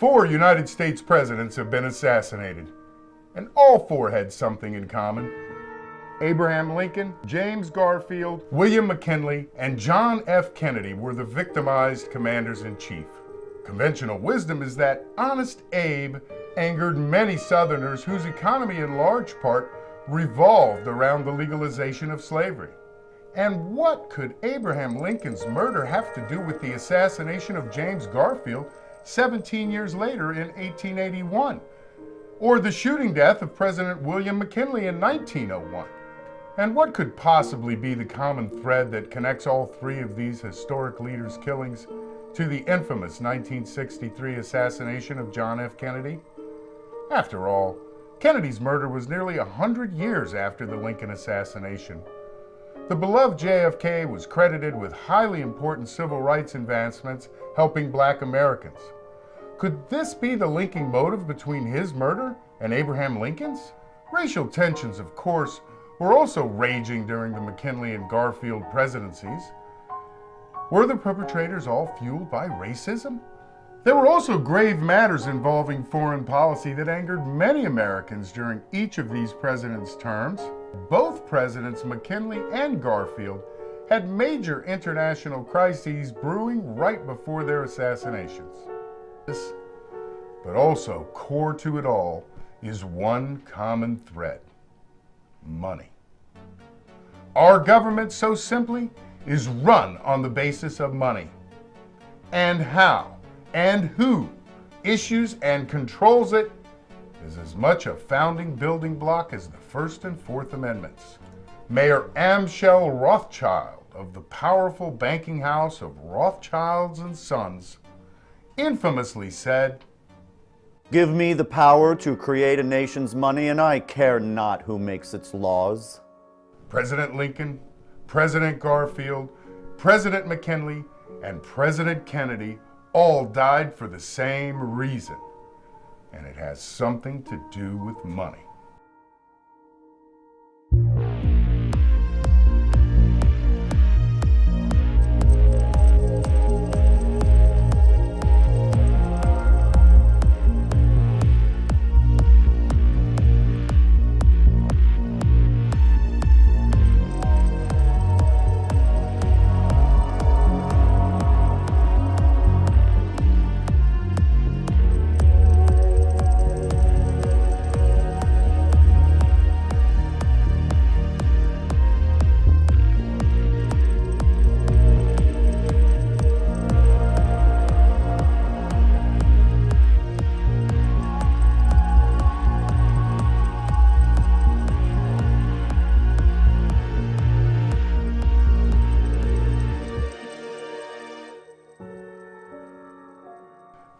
4 United States presidents have been assassinated, and all 4 had something in common. Abraham Lincoln, James Garfield, William McKinley, and John F. Kennedy were the victimized commanders-in-chief. Conventional wisdom is that Honest Abe angered many Southerners whose economy in large part revolved around the legalization of slavery. And what could Abraham Lincoln's murder have to do with the assassination of James Garfield 17 years later in 1881? Or the shooting death of President William McKinley in 1901? And what could possibly be the common thread that connects all 3 of these historic leaders' killings to the infamous 1963 assassination of John F. Kennedy? After all, Kennedy's murder was nearly 100 years after the Lincoln assassination. The beloved JFK was credited with highly important civil rights advancements helping Black Americans. Could this be the linking motive between his murder and Abraham Lincoln's? Racial tensions, of course, were also raging during the McKinley and Garfield presidencies. Were the perpetrators all fueled by racism? There were also grave matters involving foreign policy that angered many Americans during each of these presidents' terms. Both presidents, McKinley and Garfield, had major international crises brewing right before their assassinations. But also, core to it all, is one common thread: money. Our government, so simply, is run on the basis of money. And how and who issues and controls it is as much a founding building block as the First and Fourth Amendments. Mayor Amschel Rothschild of the powerful banking house of Rothschilds and Sons infamously said, "Give me the power to create a nation's money, and I care not who makes its laws." President Lincoln, President Garfield, President McKinley, and President Kennedy all died for the same reason, and it has something to do with money.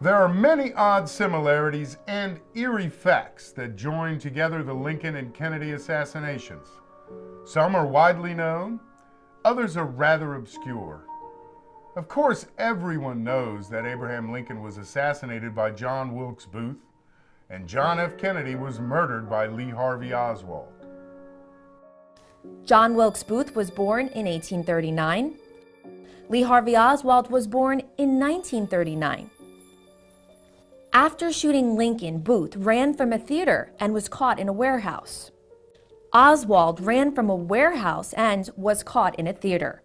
There are many odd similarities and eerie facts that join together the Lincoln and Kennedy assassinations. Some are widely known, others are rather obscure. Of course, everyone knows that Abraham Lincoln was assassinated by John Wilkes Booth, and John F. Kennedy was murdered by Lee Harvey Oswald. John Wilkes Booth was born in 1839. Lee Harvey Oswald was born in 1939. After shooting Lincoln, Booth ran from a theater and was caught in a warehouse. Oswald ran from a warehouse and was caught in a theater.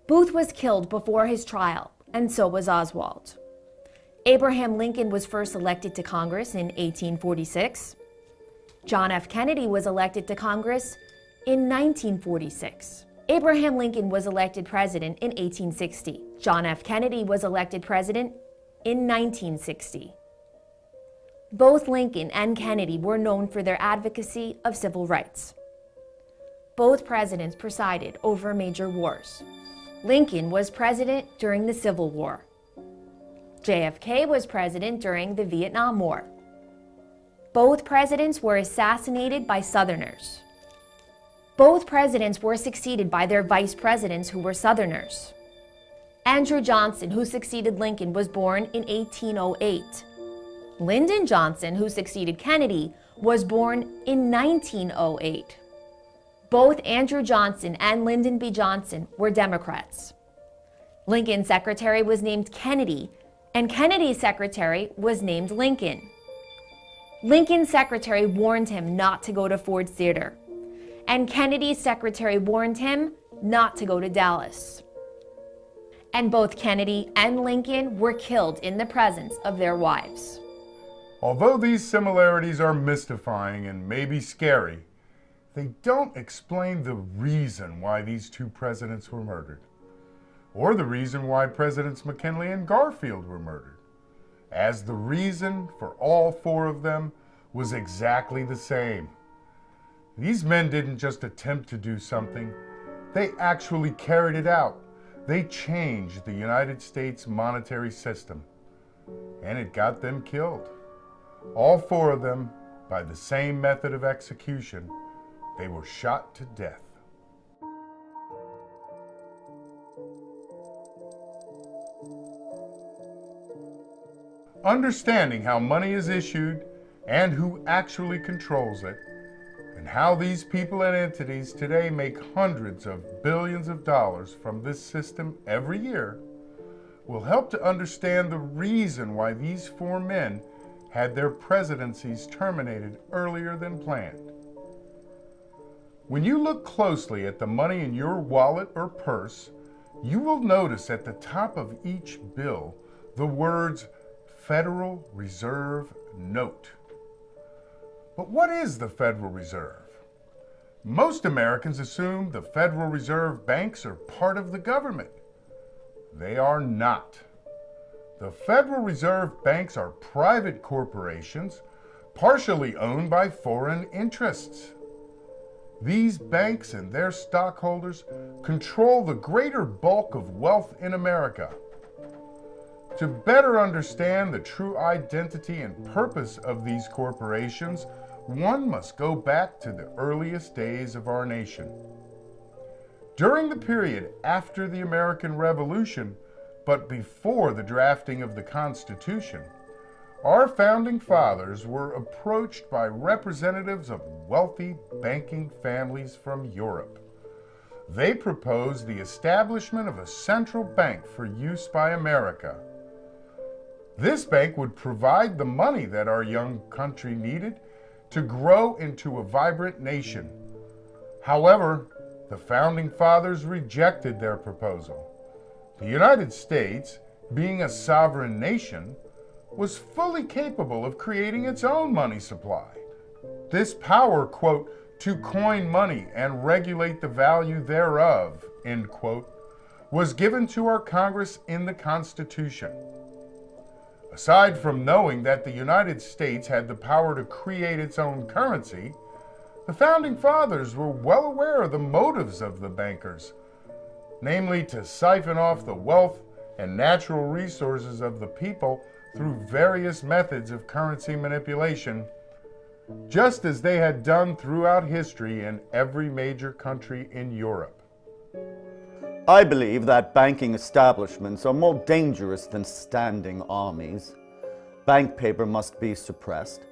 Booth was killed before his trial, and so was Oswald. Abraham Lincoln was first elected to Congress in 1846. John F. Kennedy was elected to Congress in 1946. Abraham Lincoln was elected president in 1860. John F. Kennedy was elected president in 1960. Both Lincoln and Kennedy were known for their advocacy of civil rights. Both presidents presided over major wars. Lincoln was president during the Civil War. JFK was president during the Vietnam War. Both presidents were assassinated by Southerners. Both presidents were succeeded by their vice presidents who were Southerners. Andrew Johnson, who succeeded Lincoln, was born in 1808. Lyndon Johnson, who succeeded Kennedy, was born in 1908. Both Andrew Johnson and Lyndon B. Johnson were Democrats. Lincoln's secretary was named Kennedy, And Kennedy's secretary was named Lincoln. Lincoln's secretary warned him not to go to Ford's Theater, and Kennedy's secretary warned him not to go to Dallas. And both Kennedy and Lincoln were killed in the presence of their wives. Although these similarities are mystifying and maybe scary, they don't explain the reason why these two presidents were murdered, or the reason why Presidents McKinley and Garfield were murdered, as the reason for all four of them was exactly the same. These men didn't just attempt to do something, they actually carried it out. They changed the United States monetary system, and it got them killed. All four of them, by the same method of execution, they were shot to death. Understanding how money is issued and who actually controls it, and how these people and entities today make hundreds of billions of dollars from this system every year, will help to understand the reason why these four men had their presidencies terminated earlier than planned. When you look closely at the money in your wallet or purse, you will notice at the top of each bill the words Federal Reserve Note. But what is the Federal Reserve? Most Americans assume the Federal Reserve banks are part of the government. They are not. The Federal Reserve banks are private corporations, partially owned by foreign interests. These banks and their stockholders control the greater bulk of wealth in America. To better understand the true identity and purpose of these corporations, one must go back to the earliest days of our nation. During the period after the American Revolution, but before the drafting of the Constitution, our founding fathers were approached by representatives of wealthy banking families from Europe. They proposed the establishment of a central bank for use by America. This bank would provide the money that our young country needed to grow into a vibrant nation. However, the founding fathers rejected their proposal. The United States, being a sovereign nation, was fully capable of creating its own money supply. This power, quote, to coin money and regulate the value thereof, end quote, was given to our Congress in the Constitution. Aside from knowing that the United States had the power to create its own currency, the Founding Fathers were well aware of the motives of the bankers, namely to siphon off the wealth and natural resources of the people through various methods of currency manipulation, just as they had done throughout history in every major country in Europe. I believe that banking establishments are more dangerous than standing armies. Bank paper must be suppressed,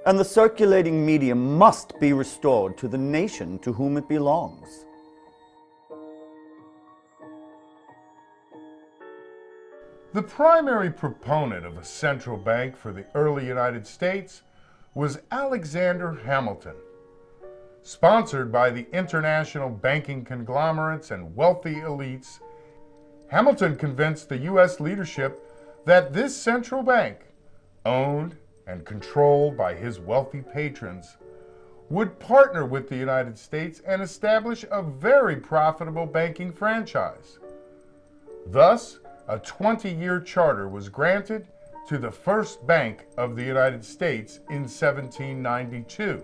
and the circulating medium must be restored to the nation to whom it belongs. The primary proponent of a central bank for the early United States was Alexander Hamilton. Sponsored by the international banking conglomerates and wealthy elites, Hamilton convinced the U.S. leadership that this central bank, owned and controlled by his wealthy patrons, would partner with the United States and establish a very profitable banking franchise. Thus, a 20-year charter was granted to the first Bank of the United States in 1792.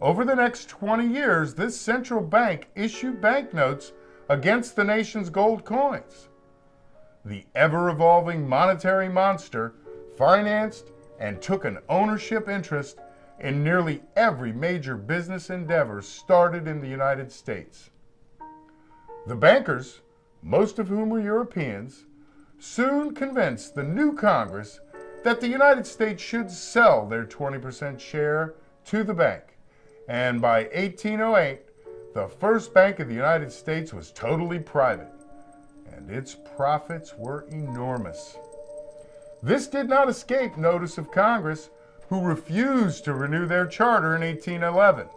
Over the next 20 years, this central bank issued banknotes against the nation's gold coins. The ever-evolving monetary monster financed and took an ownership interest in nearly every major business endeavor started in the United States. The bankers, most of whom were Europeans, soon convinced the new Congress that the United States should sell their 20% share to the bank. And by 1808, the first Bank of the United States was totally private, and its profits were enormous. This did not escape notice of Congress, who refused to renew their charter in 1811.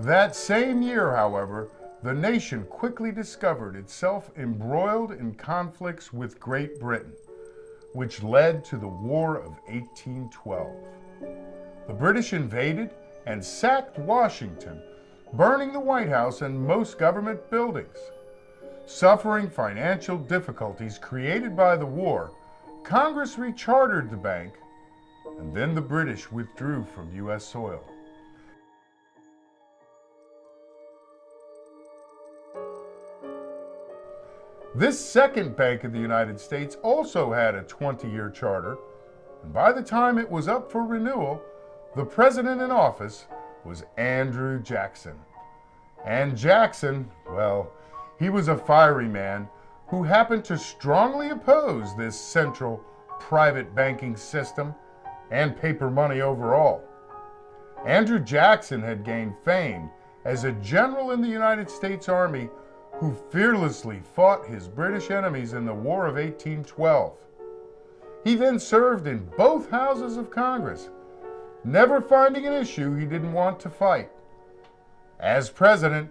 That same year, however, the nation quickly discovered itself embroiled in conflicts with Great Britain, which led to the War of 1812. The British invaded and sacked Washington, burning the White House and most government buildings. Suffering financial difficulties created by the war, Congress rechartered the bank, and then the British withdrew from U.S. soil. This second Bank of the United States also had a 20-year charter, and by the time it was up for renewal, the president in office was Andrew Jackson. And Jackson, well, he was a fiery man who happened to strongly oppose this central private banking system and paper money overall. Andrew Jackson had gained fame as a general in the United States Army who fearlessly fought his British enemies in the War of 1812. He then served in both houses of Congress, never finding an issue he didn't want to fight. As president,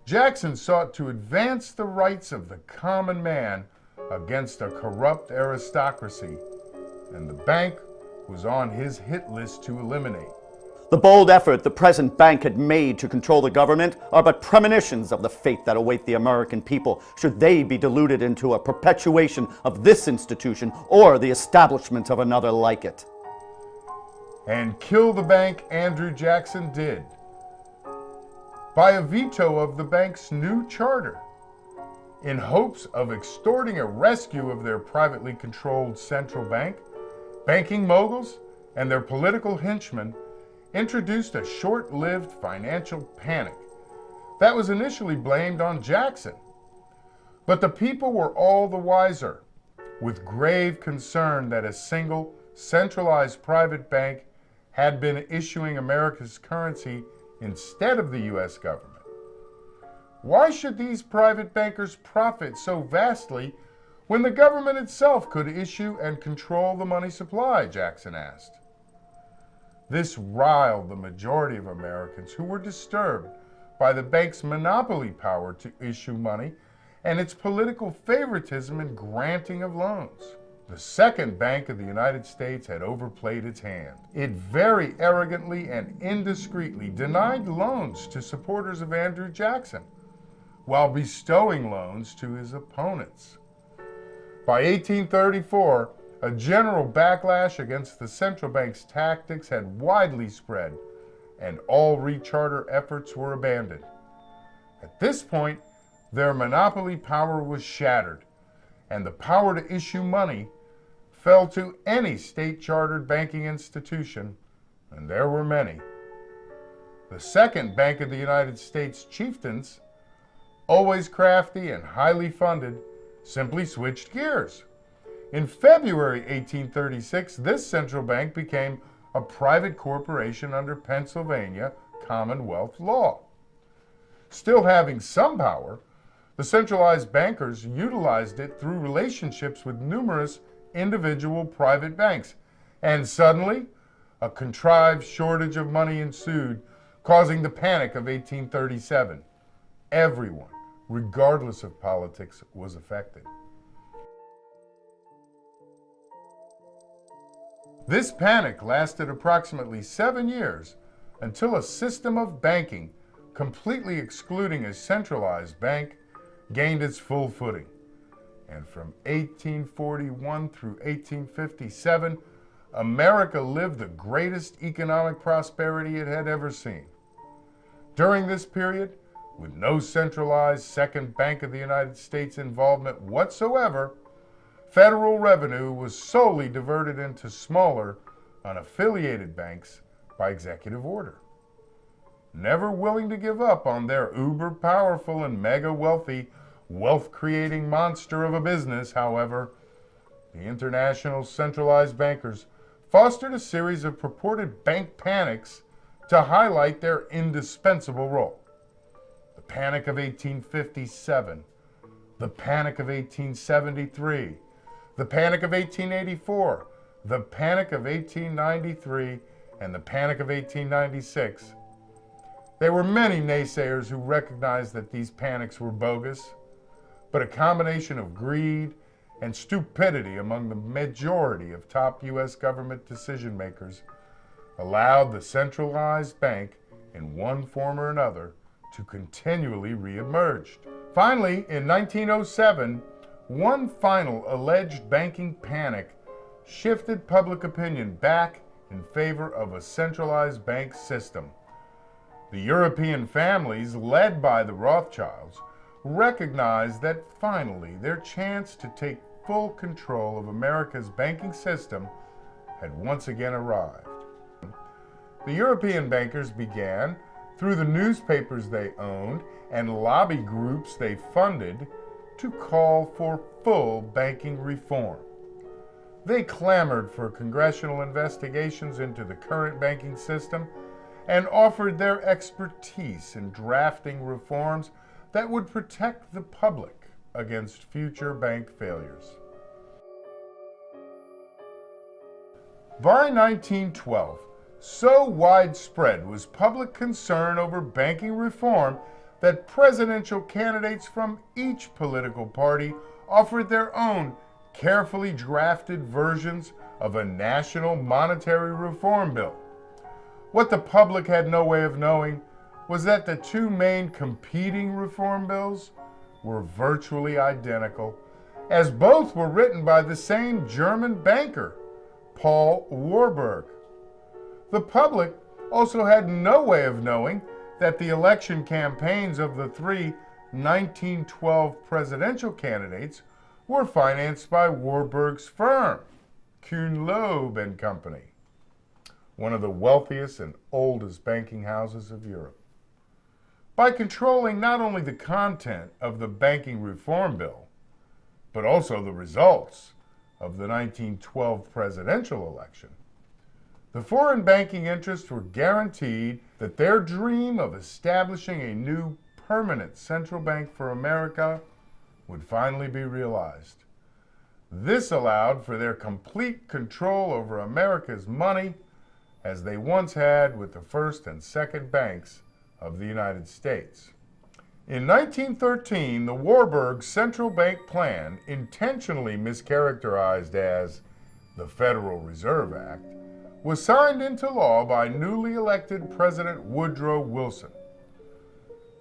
Jackson sought to advance the rights of the common man against a corrupt aristocracy, and the bank was on his hit list to eliminate. The bold effort the present bank had made to control the government are but premonitions of the fate that await the American people should they be deluded into a perpetuation of this institution or the establishment of another like it. And kill the bank Andrew Jackson did, by a veto of the bank's new charter, in hopes of extorting a rescue of their privately controlled central bank. Banking moguls and their political henchmen introduced a short-lived financial panic that was initially blamed on Jackson. But the people were all the wiser, with grave concern that a single, centralized private bank had been issuing America's currency instead of the U.S. government. Why should these private bankers profit so vastly when the government itself could issue and control the money supply, Jackson asked. This riled the majority of Americans who were disturbed by the bank's monopoly power to issue money and its political favoritism in granting of loans. The second Bank of the United States had overplayed its hand. It very arrogantly and indiscreetly denied loans to supporters of Andrew Jackson, while bestowing loans to his opponents. By 1834, a general backlash against the central bank's tactics had widely spread, and all recharter efforts were abandoned. At this point, their monopoly power was shattered, and the power to issue money fell to any state-chartered banking institution, and there were many. The second Bank of the United States chieftains, always crafty and highly funded, simply switched gears. In February 1836, this central bank became a private corporation under Pennsylvania Commonwealth law. Still having some power, the centralized bankers utilized it through relationships with numerous individual private banks, and suddenly a contrived shortage of money ensued, causing the Panic of 1837. Everyone, regardless of politics, was affected. This panic lasted approximately 7 years until a system of banking, completely excluding a centralized bank, gained its full footing. And from 1841 through 1857, America lived the greatest economic prosperity it had ever seen. During this period, with no centralized second Bank of the United States involvement whatsoever, federal revenue was solely diverted into smaller, unaffiliated banks by executive order. Never willing to give up on their uber-powerful and mega-wealthy, wealth-creating monster of a business, however, the international centralized bankers fostered a series of purported bank panics to highlight their indispensable role. The Panic of 1857, the Panic of 1873, the Panic of 1884, the Panic of 1893, and the Panic of 1896. There were many naysayers who recognized that these panics were bogus, but a combination of greed and stupidity among the majority of top U.S. government decision makers allowed the centralized bank in one form or another to continually re-emerge. Finally, in 1907, one final alleged banking panic shifted public opinion back in favor of a centralized bank system. The European families, led by the Rothschilds, recognized that finally their chance to take full control of America's banking system had once again arrived. The European bankers began, through the newspapers they owned and lobby groups they funded, to call for full banking reform. They clamored for congressional investigations into the current banking system and offered their expertise in drafting reforms that would protect the public against future bank failures. By 1912, so widespread was public concern over banking reform that presidential candidates from each political party offered their own carefully drafted versions of a national monetary reform bill. What the public had no way of knowing was that the two main competing reform bills were virtually identical, as both were written by the same German banker, Paul Warburg. The public also had no way of knowing that the election campaigns of the three 1912 presidential candidates were financed by Warburg's firm, Kuhn-Loeb and Company, one of the wealthiest and oldest banking houses of Europe. By controlling not only the content of the banking reform bill, but also the results of the 1912 presidential election, the foreign banking interests were guaranteed that their dream of establishing a new permanent central bank for America would finally be realized. This allowed for their complete control over America's money, as they once had with the first and second banks of the United States. In 1913, the Warburg Central Bank Plan, intentionally mischaracterized as the Federal Reserve Act, was signed into law by newly elected President Woodrow Wilson.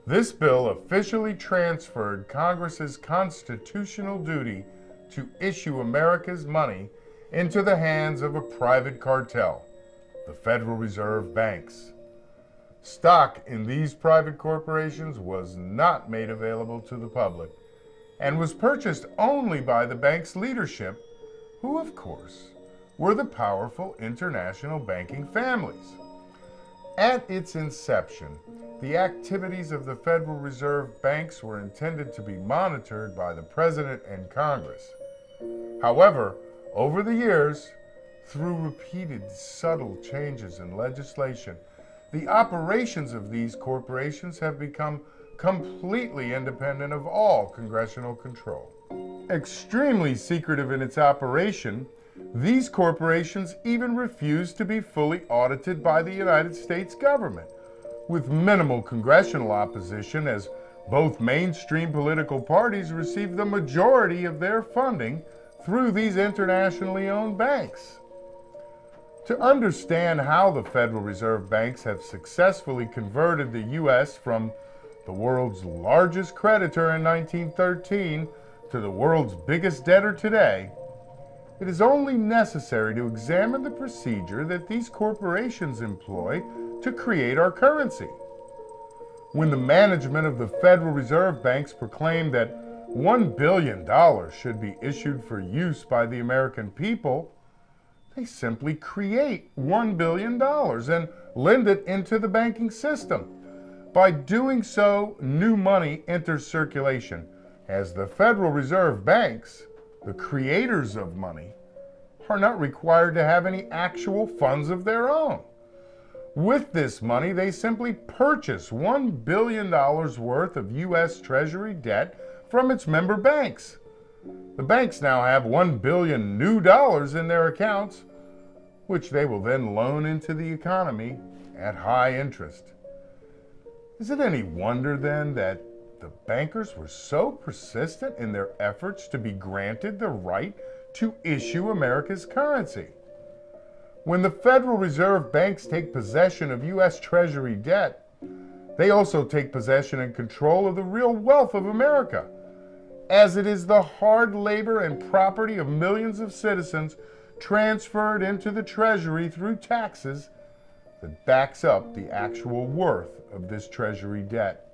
This bill officially transferred Congress's constitutional duty to issue America's money into the hands of a private cartel, the Federal Reserve Banks. Stock in these private corporations was not made available to the public and was purchased only by the bank's leadership, who, of course, were the powerful international banking families. At its inception, the activities of the Federal Reserve Banks were intended to be monitored by the President and Congress. However, over the years, through repeated subtle changes in legislation, the operations of these corporations have become completely independent of all congressional control. Extremely secretive in its operation, these corporations even refuse to be fully audited by the United States government, with minimal congressional opposition, as both mainstream political parties receive the majority of their funding through these internationally owned banks. To understand how the Federal Reserve Banks have successfully converted the U.S. from the world's largest creditor in 1913 to the world's biggest debtor today, it is only necessary to examine the procedure that these corporations employ to create our currency. When the management of the Federal Reserve Banks proclaimed that $1 billion should be issued for use by the American people, they simply create $1 billion and lend it into the banking system. By doing so, new money enters circulation, as the Federal Reserve Banks, the creators of money, are not required to have any actual funds of their own. With this money, they simply purchase $1 billion worth of U.S. Treasury debt from its member banks. The banks now have $1 billion new in their accounts, which they will then loan into the economy at high interest. Is it any wonder then that the bankers were so persistent in their efforts to be granted the right to issue America's currency? When the Federal Reserve banks take possession of U.S. Treasury debt, they also take possession and control of the real wealth of America, as it is the hard labor and property of millions of citizens transferred into the Treasury through taxes that backs up the actual worth of this Treasury debt.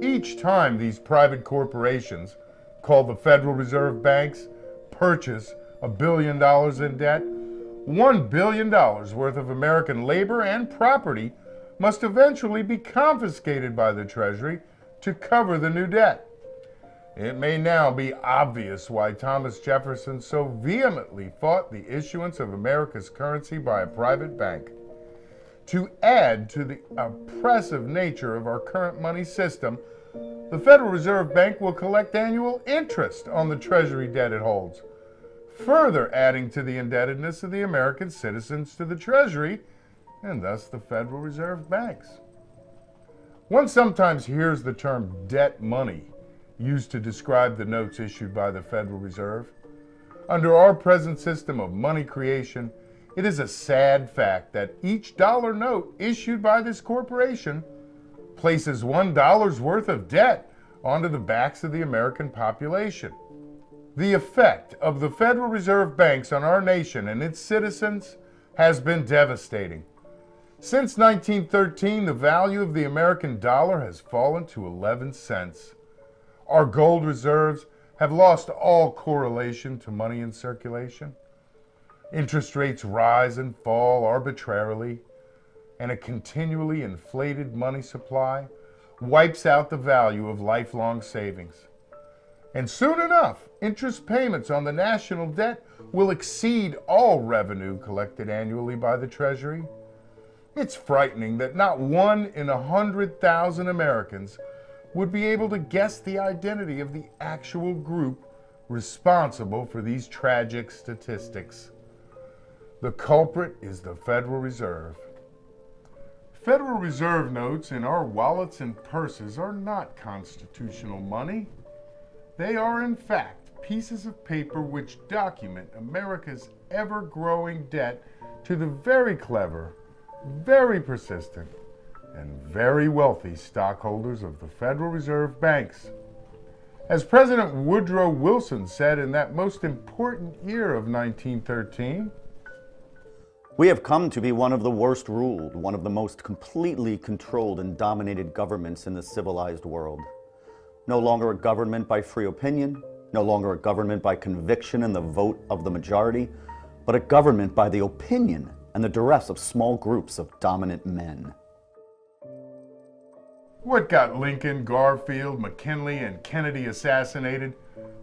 Each time these private corporations, called the Federal Reserve banks, purchase $1 billion in debt, $1 billion worth of American labor and property must eventually be confiscated by the Treasury to cover the new debt. It may now be obvious why Thomas Jefferson so vehemently fought the issuance of America's currency by a private bank. To add to the oppressive nature of our current money system, the Federal Reserve Bank will collect annual interest on the Treasury debt it holds, further adding to the indebtedness of the American citizens to the Treasury and thus the Federal Reserve banks. One sometimes hears the term debt money used to describe the notes issued by the Federal Reserve. Under our present system of money creation, it is a sad fact that each dollar note issued by this corporation places $1 worth of debt onto the backs of the American population. The effect of the Federal Reserve banks on our nation and its citizens has been devastating. Since 1913, the value of the American dollar has fallen to 11 cents. Our gold reserves have lost all correlation to money in circulation. Interest rates rise and fall arbitrarily, and a continually inflated money supply wipes out the value of lifelong savings. And soon enough, interest payments on the national debt will exceed all revenue collected annually by the Treasury. It's frightening that not 1 in 100,000 Americans would be able to guess the identity of the actual group responsible for these tragic statistics. The culprit is the Federal Reserve. Federal Reserve notes in our wallets and purses are not constitutional money. They are, in fact, pieces of paper which document America's ever-growing debt to the very clever, very persistent, and very wealthy stockholders of the Federal Reserve banks. As President Woodrow Wilson said in that most important year of 1913, "We have come to be one of the worst ruled, one of the most completely controlled and dominated governments in the civilized world. No longer a government by free opinion, no longer a government by conviction and the vote of the majority, but a government by the opinion and the duress of small groups of dominant men." what got Lincoln, Garfield, McKinley, and Kennedy assassinated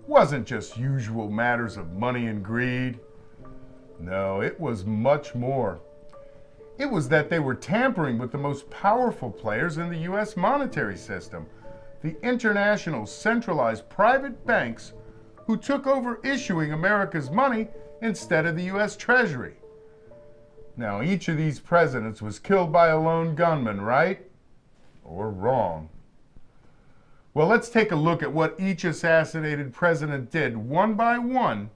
wasn't just usual matters of money and greed. No, it was much more. It was that they were tampering with the most powerful players in the U.S. monetary system, the international centralized private banks who took over issuing America's money instead of the U.S. Treasury. Now, each of these presidents was killed by a lone gunman, right? Or wrong? Well, let's take a look at what each assassinated president did one by one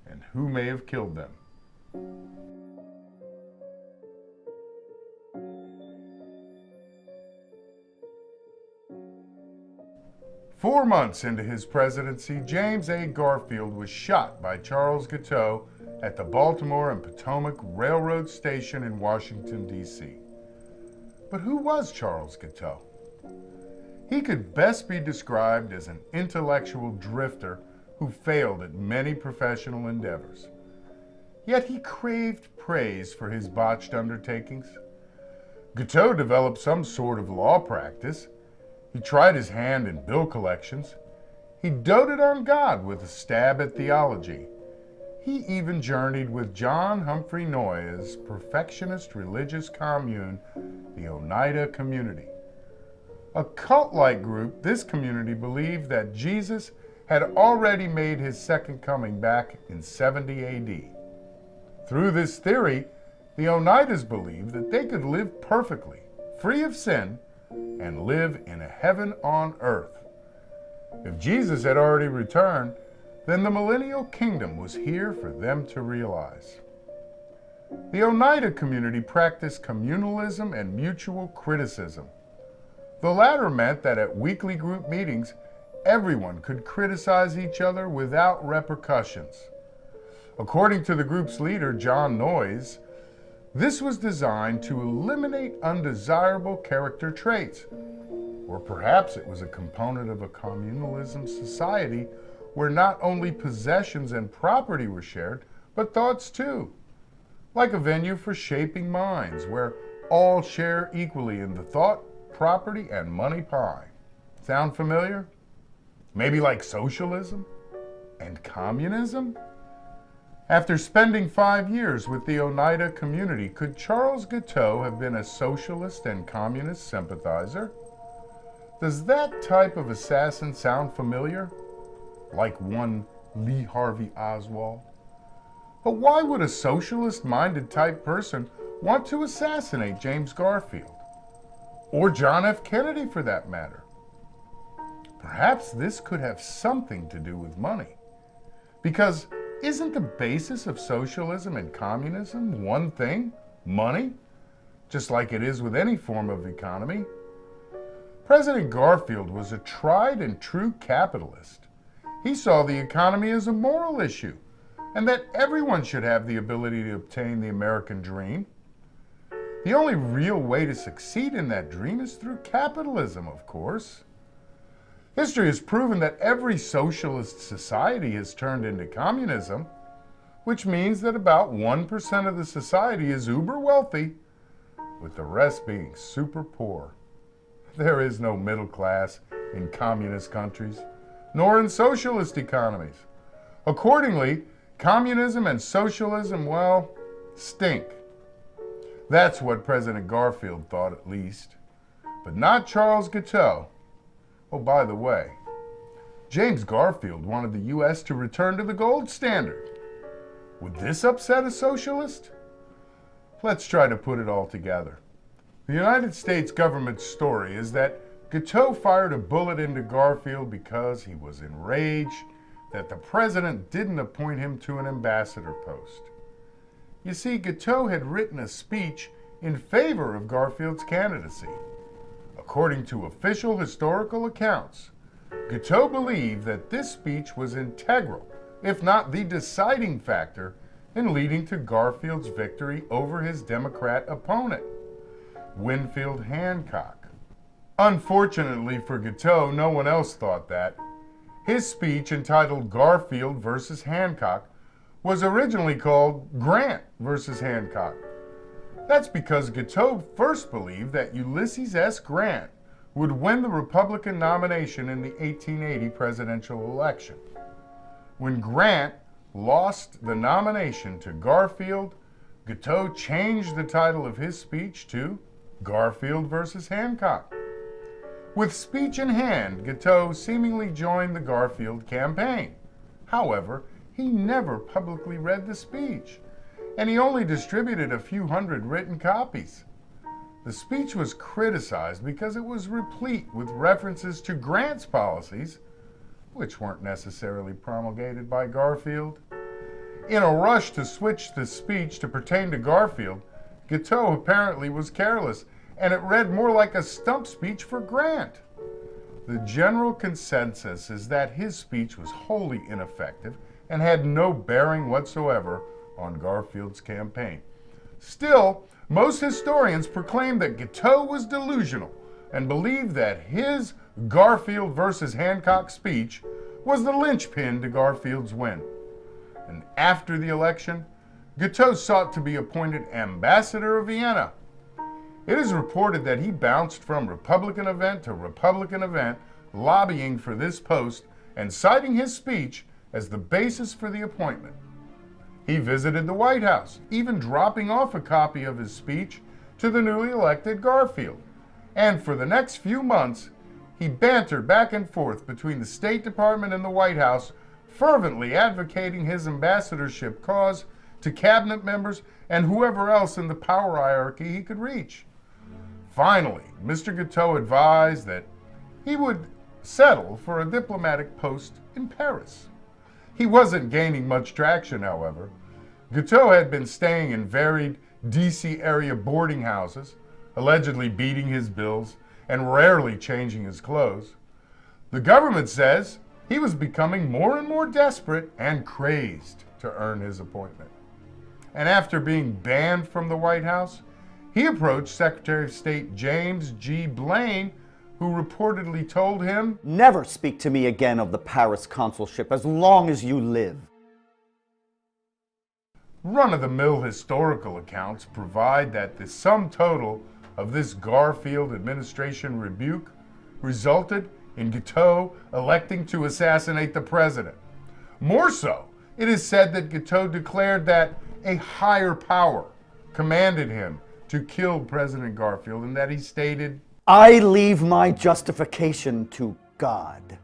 and who may have killed them. Four months into his presidency, James A. Garfield was shot by Charles Guiteau at the Baltimore and Potomac Railroad Station in Washington, D.C. But who was Charles Guiteau? He could best be described as an intellectual drifter who failed at many professional endeavors. Yet he craved praise for his botched undertakings. Guiteau developed some sort of law practice. He tried his hand in bill collections. He doted on God with a stab at theology. He even journeyed with John Humphrey Noyes' perfectionist religious commune, the Oneida Community. A cult-like group, this community believed that Jesus had already made his second coming back in 70 AD. Through this theory, the Oneidas believed that they could live perfectly, free of sin, and live in a heaven on earth. If Jesus had already returned, then the millennial kingdom was here for them to realize. The Oneida community practiced communalism and mutual criticism. The latter meant that at weekly group meetings, everyone could criticize each other without repercussions. According to the group's leader, John Noyes, this was designed to eliminate undesirable character traits. Or perhaps it was a component of a communalism society where not only possessions and property were shared, but thoughts too. Like a venue for shaping minds, where all share equally in the thought, property, and money pie. Sound familiar? Maybe like socialism and communism? After spending 5 years with the Oneida community, could Charles Guiteau have been a socialist and communist sympathizer? Does that type of assassin sound familiar? Like one Lee Harvey Oswald? But why would a socialist-minded type person want to assassinate James Garfield? Or John F. Kennedy, for that matter? Perhaps this could have something to do with money. Because isn't the basis of socialism and communism one thing? Money? Just like it is with any form of economy. President Garfield was a tried and true capitalist. He saw the economy as a moral issue, and that everyone should have the ability to obtain the American dream. The only real way to succeed in that dream is through capitalism, of course. History has proven that every socialist society has turned into communism, which means that about 1% of the society is uber wealthy, with the rest being super poor. There is no middle class in communist countries, nor in socialist economies. Accordingly, communism and socialism, well, stink. That's what President Garfield thought, at least. But not Charles Guiteau. Oh, by the way, James Garfield wanted the U.S. to return to the gold standard. Would this upset a socialist? Let's try to put it all together. The United States government's story is that Guiteau fired a bullet into Garfield because he was enraged that the president didn't appoint him to an ambassador post. You see, Guiteau had written a speech in favor of Garfield's candidacy. According to official historical accounts, Guiteau believed that this speech was integral, if not the deciding factor, in leading to Garfield's victory over his Democrat opponent, Winfield Hancock. Unfortunately for Guiteau, no one else thought that. His speech, entitled Garfield versus Hancock, was originally called Grant versus Hancock. That's because Guiteau first believed that Ulysses S. Grant would win the Republican nomination in the 1880 presidential election. When Grant lost the nomination to Garfield, Guiteau changed the title of his speech to Garfield versus Hancock. With speech in hand, Guiteau seemingly joined the Garfield campaign. However, he never publicly read the speech, and he only distributed a few hundred written copies. The speech was criticized because it was replete with references to Grant's policies, which weren't necessarily promulgated by Garfield. In a rush to switch the speech to pertain to Garfield, Guiteau apparently was careless, and it read more like a stump speech for Grant. The general consensus is that his speech was wholly ineffective and had no bearing whatsoever on Garfield's campaign. Still, most historians proclaim that Guiteau was delusional and believed that his Garfield versus Hancock speech was the linchpin to Garfield's win. And after the election, Guiteau sought to be appointed ambassador of Vienna. It is reported that he bounced from Republican event to Republican event, lobbying for this post and citing his speech as the basis for the appointment. He visited the White House, even dropping off a copy of his speech to the newly elected Garfield. And for the next few months, he bantered back and forth between the State Department and the White House, fervently advocating his ambassadorship cause to cabinet members and whoever else in the power hierarchy he could reach. Finally, Mr. Guiteau advised that he would settle for a diplomatic post in Paris. He wasn't gaining much traction, however. Guiteau had been staying in varied D.C. area boarding houses, allegedly beating his bills and rarely changing his clothes. The government says he was becoming more and more desperate and crazed to earn his appointment. And after being banned from the White House, he approached Secretary of State James G. Blaine, who reportedly told him, "Never speak to me again of the Paris consulship as long as you live." Run-of-the-mill historical accounts provide that the sum total of this Garfield administration rebuke resulted in Guiteau electing to assassinate the president. More so, it is said that Guiteau declared that a higher power commanded him to kill President Garfield and that he stated, "I leave my justification to God."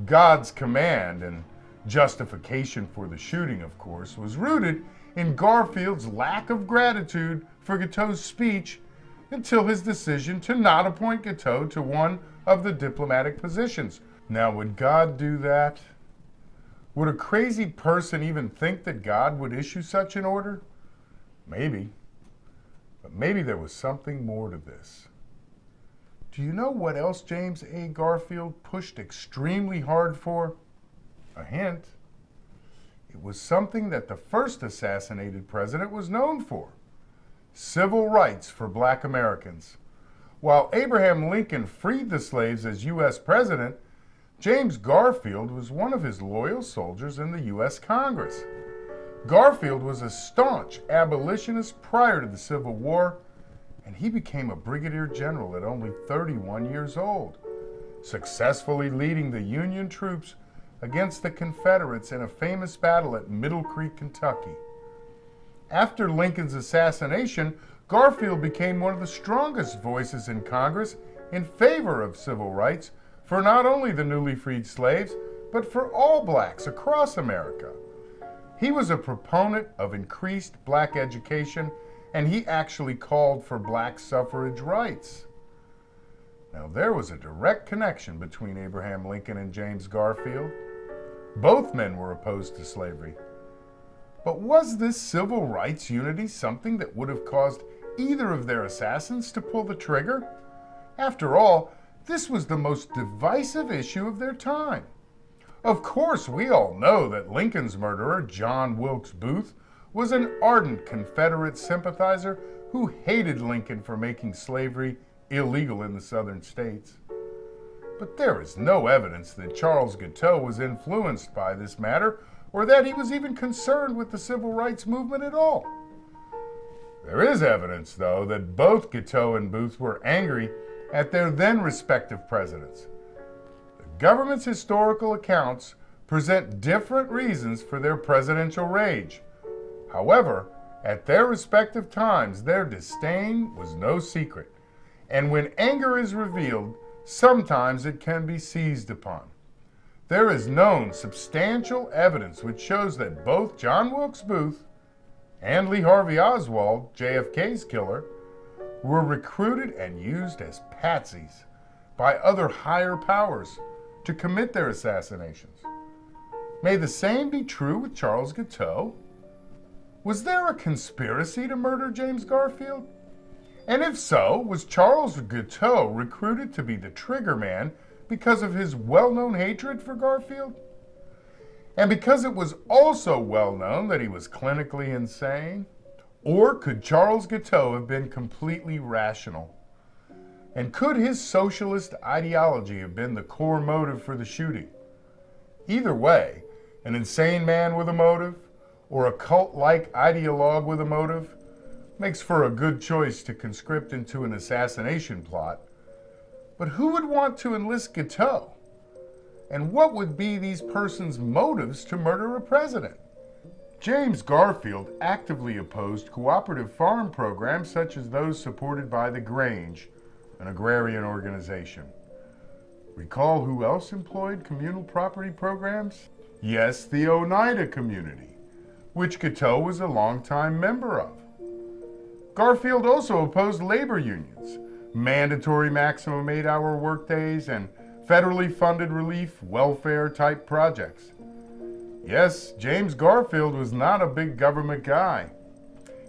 God's command and justification for the shooting, of course, was rooted in Garfield's lack of gratitude for Guiteau's speech until his decision to not appoint Guiteau to one of the diplomatic positions. Now, would God do that? Would a crazy person even think that God would issue such an order? Maybe. But maybe there was something more to this. Do you know what else James A. Garfield pushed extremely hard for? A hint. It was something that the first assassinated president was known for: civil rights for Black Americans. While Abraham Lincoln freed the slaves as U.S. president, James Garfield was one of his loyal soldiers in the U.S. Congress. Garfield was a staunch abolitionist prior to the Civil War, and he became a brigadier general at only 31 years old, successfully leading the Union troops against the Confederates in a famous battle at Middle Creek, Kentucky. After Lincoln's assassination, Garfield became one of the strongest voices in Congress in favor of civil rights for not only the newly freed slaves, but for all blacks across America. He was a proponent of increased black education, and he actually called for black suffrage rights. Now, there was a direct connection between Abraham Lincoln and James Garfield. Both men were opposed to slavery. But was this civil rights unity something that would have caused either of their assassins to pull the trigger? After all, this was the most divisive issue of their time. Of course, we all know that Lincoln's murderer, John Wilkes Booth, was an ardent Confederate sympathizer who hated Lincoln for making slavery illegal in the southern states. But there is no evidence that Charles Guiteau was influenced by this matter or that he was even concerned with the civil rights movement at all. There is evidence, though, that both Guiteau and Booth were angry at their then respective presidents. The government's historical accounts present different reasons for their presidential rage. However, at their respective times, their disdain was no secret, and when anger is revealed, sometimes it can be seized upon. There is known substantial evidence which shows that both John Wilkes Booth and Lee Harvey Oswald, JFK's killer, were recruited and used as patsies by other higher powers to commit their assassinations. May the same be true with Charles Guiteau? Was there a conspiracy to murder James Garfield? And if so, was Charles Guiteau recruited to be the trigger man because of his well-known hatred for Garfield? And because it was also well known that he was clinically insane? Or could Charles Guiteau have been completely rational? And could his socialist ideology have been the core motive for the shooting? Either way, an insane man with a motive, or a cult-like ideologue with a motive, makes for a good choice to conscript into an assassination plot. But who would want to enlist Guiteau? And what would be these persons' motives to murder a president? James Garfield actively opposed cooperative farm programs such as those supported by the Grange, an agrarian organization. Recall who else employed communal property programs? Yes, the Oneida community, which Guiteau was a longtime member of. Garfield also opposed labor unions, mandatory maximum 8-hour workdays, and federally funded relief welfare-type projects. Yes, James Garfield was not a big government guy.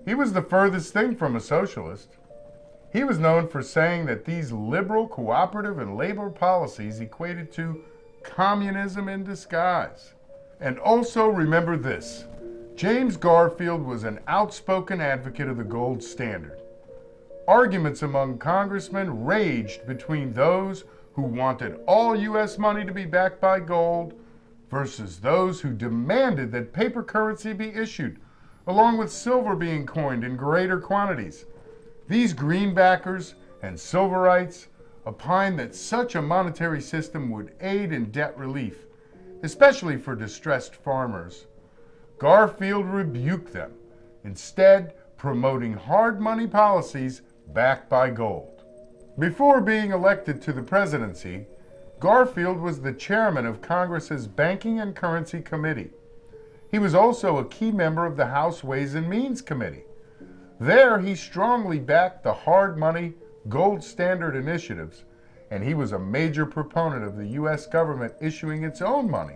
He was the furthest thing from a socialist. He was known for saying that these liberal, cooperative, and labor policies equated to communism in disguise. And also remember this, James Garfield was an outspoken advocate of the gold standard. Arguments among congressmen raged between those who wanted all U.S. money to be backed by gold versus those who demanded that paper currency be issued, along with silver being coined in greater quantities. These greenbackers and silverites opined that such a monetary system would aid in debt relief, especially for distressed farmers. Garfield rebuked them, instead promoting hard money policies backed by gold. Before being elected to the presidency, Garfield was the chairman of Congress's Banking and Currency Committee. He was also a key member of the House Ways and Means Committee. There, he strongly backed the hard money, gold standard initiatives, and he was a major proponent of the U.S. government issuing its own money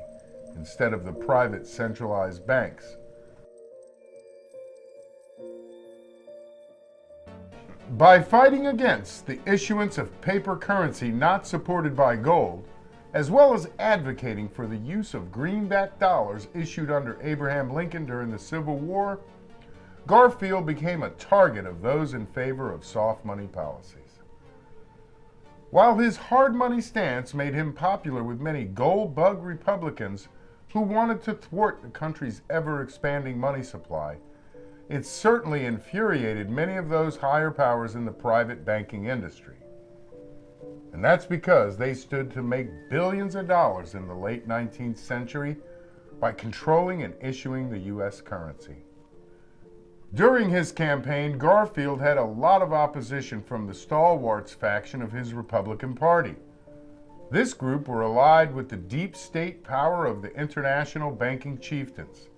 instead of the private centralized banks. By fighting against the issuance of paper currency not supported by gold, as well as advocating for the use of greenback dollars issued under Abraham Lincoln during the Civil War, Garfield became a target of those in favor of soft money policies. While his hard money stance made him popular with many gold bug Republicans who wanted to thwart the country's ever-expanding money supply, it certainly infuriated many of those higher powers in the private banking industry. And that's because they stood to make billions of dollars in the late 19th century by controlling and issuing the U.S. currency. During his campaign, Garfield had a lot of opposition from the stalwarts faction of his Republican Party. This group were allied with the deep state power of the international banking chieftains.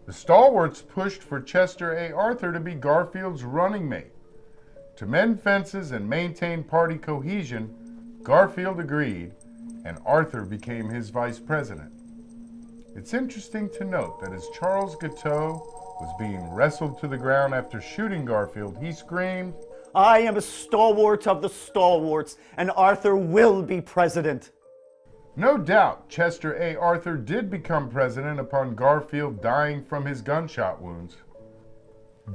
The stalwarts pushed for Chester A. Arthur to be Garfield's running mate. To mend fences and maintain party cohesion, Garfield agreed, and Arthur became his vice president. It's interesting to note that as Charles Guiteau was being wrestled to the ground after shooting Garfield, he screamed, "I am a stalwart of the stalwarts, and Arthur will be president." No doubt, Chester A. Arthur did become president upon Garfield dying from his gunshot wounds.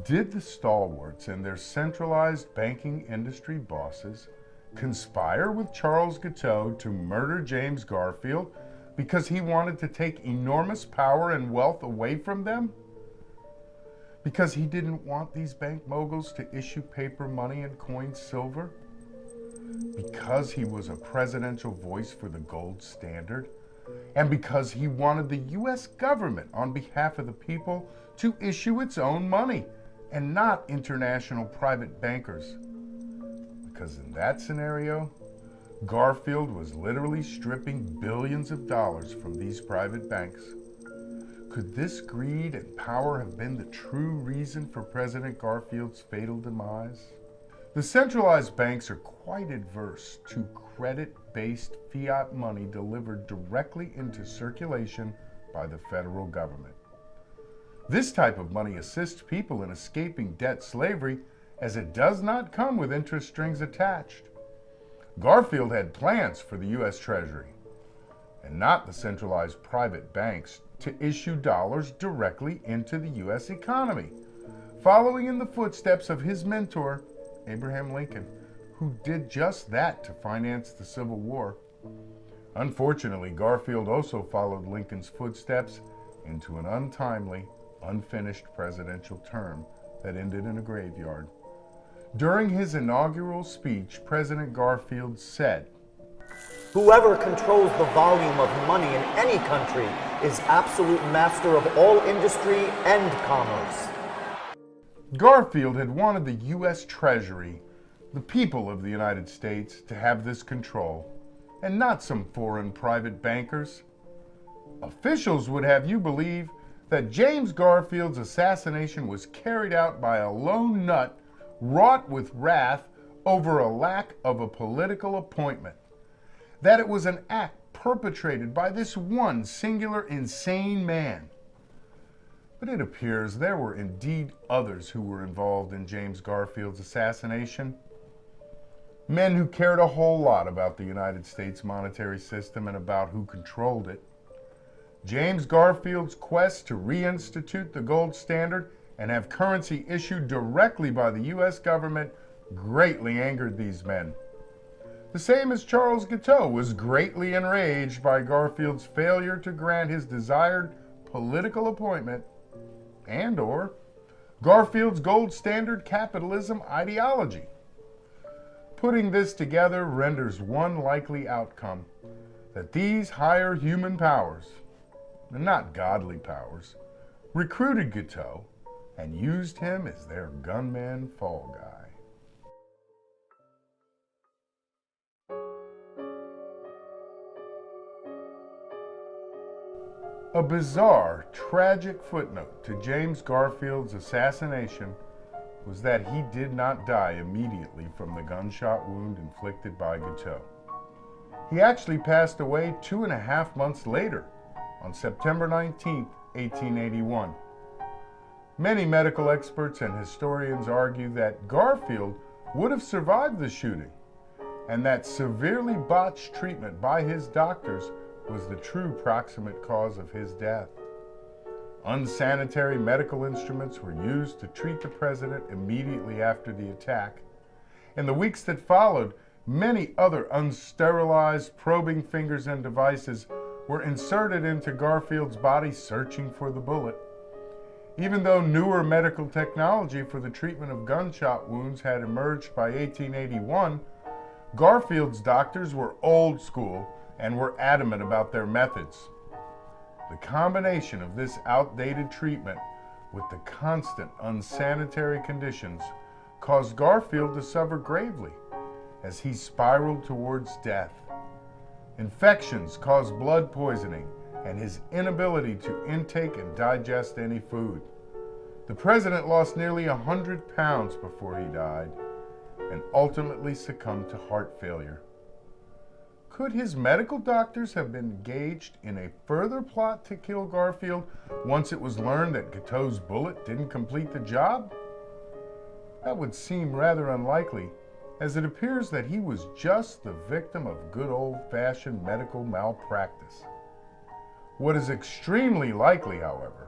Did the stalwarts and their centralized banking industry bosses conspire with Charles Guiteau to murder James Garfield because he wanted to take enormous power and wealth away from them? Because he didn't want these bank moguls to issue paper money and coin silver? Because he was a presidential voice for the gold standard? And because he wanted the U.S. government, on behalf of the people, to issue its own money and not international private bankers? Because in that scenario, Garfield was literally stripping billions of dollars from these private banks. Could this greed and power have been the true reason for President Garfield's fatal demise? The centralized banks are quite adverse to credit-based fiat money delivered directly into circulation by the federal government. This type of money assists people in escaping debt slavery, as it does not come with interest strings attached. Garfield had plans for the U.S. Treasury, and not the centralized private banks, to issue dollars directly into the U.S. economy, following in the footsteps of his mentor, Abraham Lincoln, who did just that to finance the Civil War. Unfortunately, Garfield also followed Lincoln's footsteps into an untimely, unfinished presidential term that ended in a graveyard. During his inaugural speech, President Garfield said, "Whoever controls the volume of money in any country is absolute master of all industry and commerce." Garfield had wanted the U.S. Treasury the people of the United States to have this control, and not some foreign private bankers. Officials would have you believe that James Garfield's assassination was carried out by a lone nut wrought with wrath over a lack of a political appointment, that it was an act perpetrated by this one singular insane man. But it appears there were indeed others who were involved in James Garfield's assassination. Men who cared a whole lot about the United States monetary system and about who controlled it. James Garfield's quest to reinstitute the gold standard and have currency issued directly by the U.S. government greatly angered these men. The same as Charles Guiteau was greatly enraged by Garfield's failure to grant his desired political appointment and/or Garfield's gold standard capitalism ideology. Putting this together renders one likely outcome, that these higher human powers, and not godly powers, recruited Guiteau and used him as their gunman fall guy. A bizarre, tragic footnote to James Garfield's assassination was that he did not die immediately from the gunshot wound inflicted by Guiteau. He actually passed away 2.5 months later, on September 19, 1881. Many medical experts and historians argue that Garfield would have survived the shooting, and that severely botched treatment by his doctors was the true proximate cause of his death. Unsanitary medical instruments were used to treat the president immediately after the attack. In the weeks that followed, many other unsterilized probing fingers and devices were inserted into Garfield's body searching for the bullet. Even though newer medical technology for the treatment of gunshot wounds had emerged by 1881, Garfield's doctors were old school and were adamant about their methods. The combination of this outdated treatment with the constant unsanitary conditions caused Garfield to suffer gravely as he spiraled towards death. Infections caused blood poisoning and his inability to intake and digest any food. The president lost nearly 100 pounds before he died and ultimately succumbed to heart failure. Could his medical doctors have been engaged in a further plot to kill Garfield once it was learned that Guiteau's bullet didn't complete the job? That would seem rather unlikely, as it appears that he was just the victim of good old-fashioned medical malpractice. What is extremely likely, however,